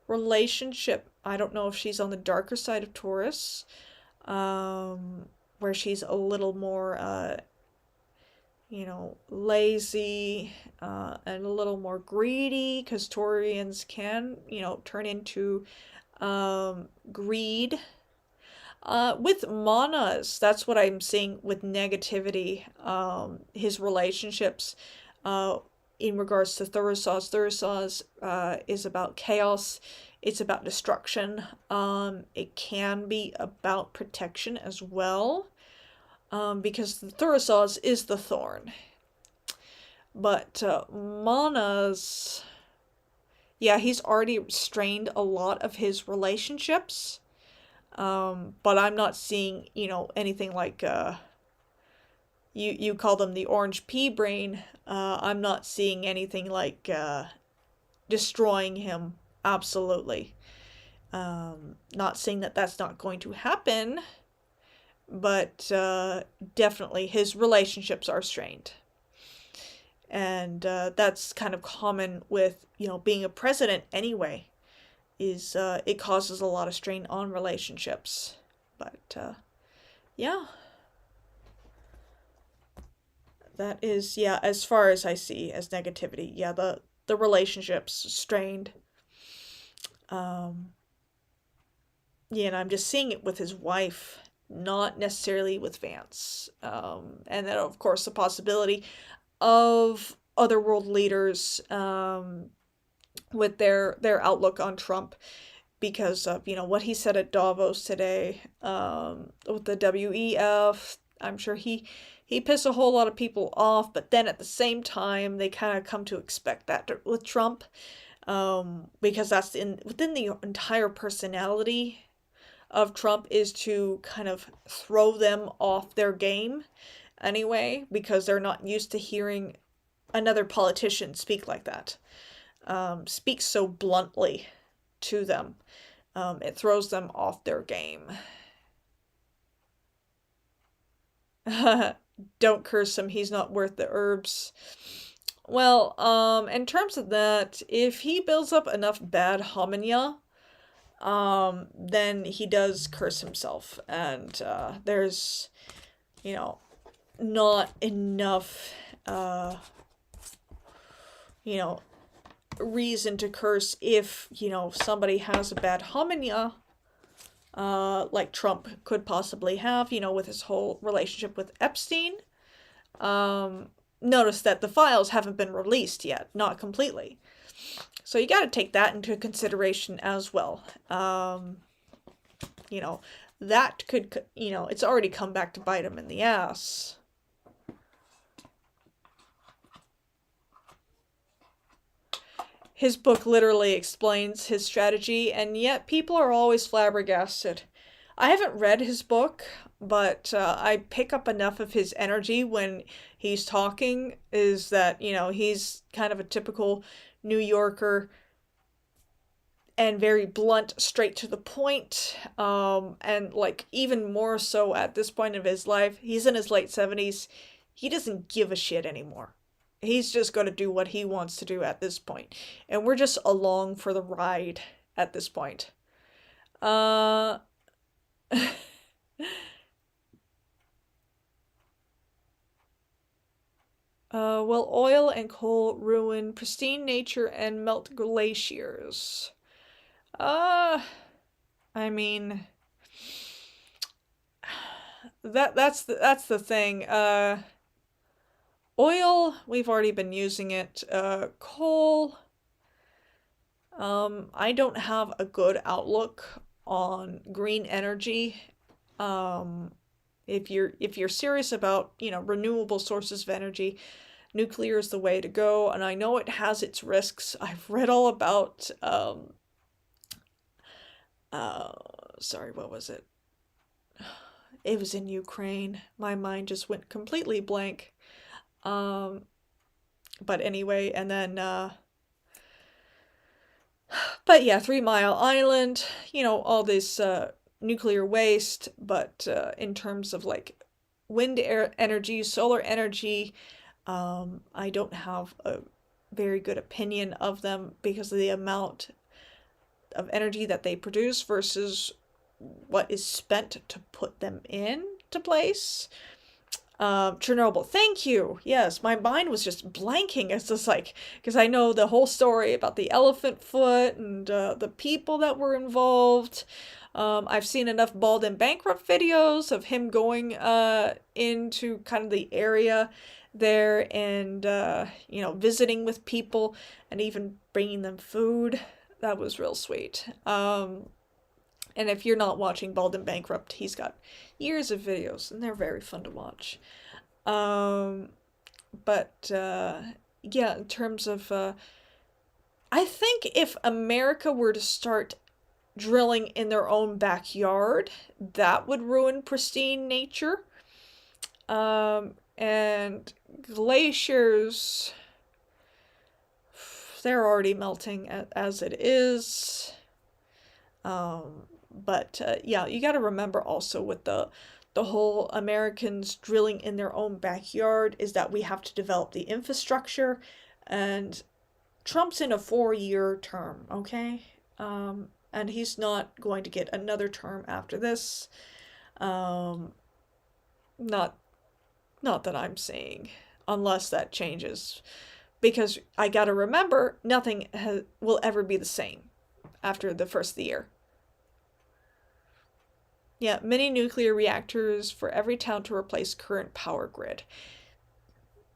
relationship, I don't know if she's on the darker side of Taurus, where she's a little more, lazy, and a little more greedy, because Taurians can, turn into greed. With manas, that's what I'm seeing with negativity. His relationships, in regards to Thurisaz. Thurisaz is about chaos. It's about destruction. It can be about protection as well, because the Thurisaz is the thorn. But manas, yeah, he's already strained a lot of his relationships. But I'm not seeing, anything like, you call them the orange pea brain. I'm not seeing anything like, destroying him. Absolutely. Not saying that that's not going to happen, but, definitely his relationships are strained. And, that's kind of common with, being a president anyway. Is it causes a lot of strain on relationships. But yeah, that is, yeah, as far as I see as negativity, yeah, the relationships strained. Yeah, and I'm just seeing it with his wife, not necessarily with Vance. And then of course the possibility of other world leaders, with their outlook on Trump, because of, what he said at Davos today, with the WEF. I'm sure he pissed a whole lot of people off, but then at the same time, they kind of come to expect that with Trump, because that's within the entire personality of Trump, is to kind of throw them off their game anyway, because they're not used to hearing another politician speak like that. Speaks so bluntly to them. It throws them off their game. Don't curse him, he's not worth the herbs. Well, in terms of that, if he builds up enough bad homanya, then he does curse himself. And there's, not enough, reason to curse if, somebody has a bad homanya, like Trump could possibly have, with his whole relationship with Epstein. Notice that the files haven't been released yet, not completely. So you got to take that into consideration as well. That could, it's already come back to bite him in the ass. his book literally explains his strategy, and yet people are always flabbergasted. I haven't read his book, but I pick up enough of his energy when he's talking, is that, you know, he's kind of a typical New Yorker and very blunt, straight to the point, and like even more so at this point of his life. He's in his late 70s. He doesn't give a shit anymore. He's just going to do what he wants to do at this point. And we're just along for the ride at this point. Will oil and coal ruin pristine nature and melt glaciers? I mean, that's the thing. Oil, we've already been using it. Coal, I don't have a good outlook on green energy. If you're serious about, you know, renewable sources of energy, nuclear is the way to go, and I know it has its risks. I've read all about sorry, what was it? It was in Ukraine. My mind just went completely blank. But anyway, and then but yeah, 3 Mile Island, you know, all this nuclear waste, but in terms of like wind energy, solar energy, I don't have a very good opinion of them because of the amount of energy that they produce versus what is spent to put them into place. Chernobyl, thank you. Yes, my mind was just blanking. It's just like, because I know the whole story about the elephant foot and the people that were involved. I've seen enough Bald and Bankrupt videos of him going into kind of the area there and, you know, visiting with people and even bringing them food. That was real sweet. And if you're not watching Bald and Bankrupt, he's got years of videos, and they're very fun to watch. But yeah, in terms of, I think if America were to start drilling in their own backyard, that would ruin pristine nature. And glaciers, they're already melting as it is. But yeah, you got to remember also with the whole Americans drilling in their own backyard is that we have to develop the infrastructure, and Trump's in a 4-year term, okay? And he's not going to get another term after this. Not that I'm seeing, unless that changes. Because I gotta remember, nothing will ever be the same after the first of the year. Yeah, mini nuclear reactors for every town to replace current power grid.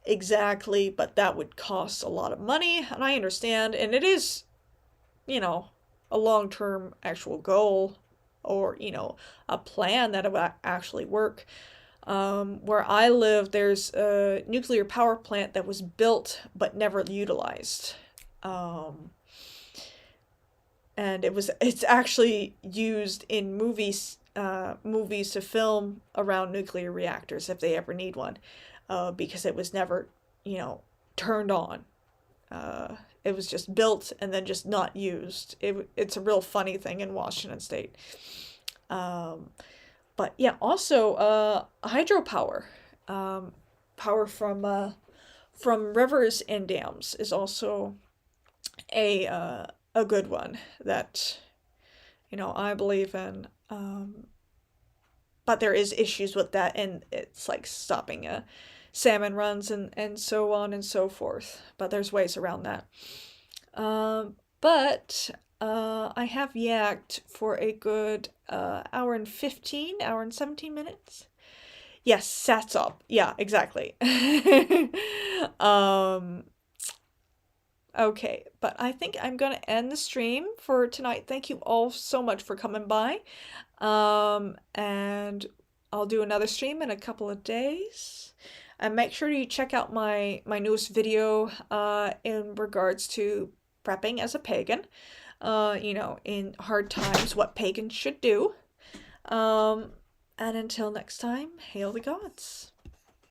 Exactly, but that would cost a lot of money, and I understand, and it is, you know, a long-term actual goal, or, you know, a plan that would actually work. Where I live, there's a nuclear power plant that was built but never utilized. And it's actually used in movies to film around nuclear reactors if they ever need one, because it was never, you know, turned on. It was just built and then just not used. It's a real funny thing in Washington State. But yeah, also hydropower, power from rivers and dams is also a good one that, you know, I believe in. But there is issues with that, and it's like stopping salmon runs and so on and so forth. But there's ways around that. But I have yacked for a good hour and 17 minutes. Yes, sats up. Yeah, exactly. Okay, but I think I'm gonna end the stream for tonight. Thank you all so much for coming by. And I'll do another stream in a couple of days. And make sure you check out my newest video in regards to prepping as a pagan, in hard times, what pagans should do. And until next time, hail the gods.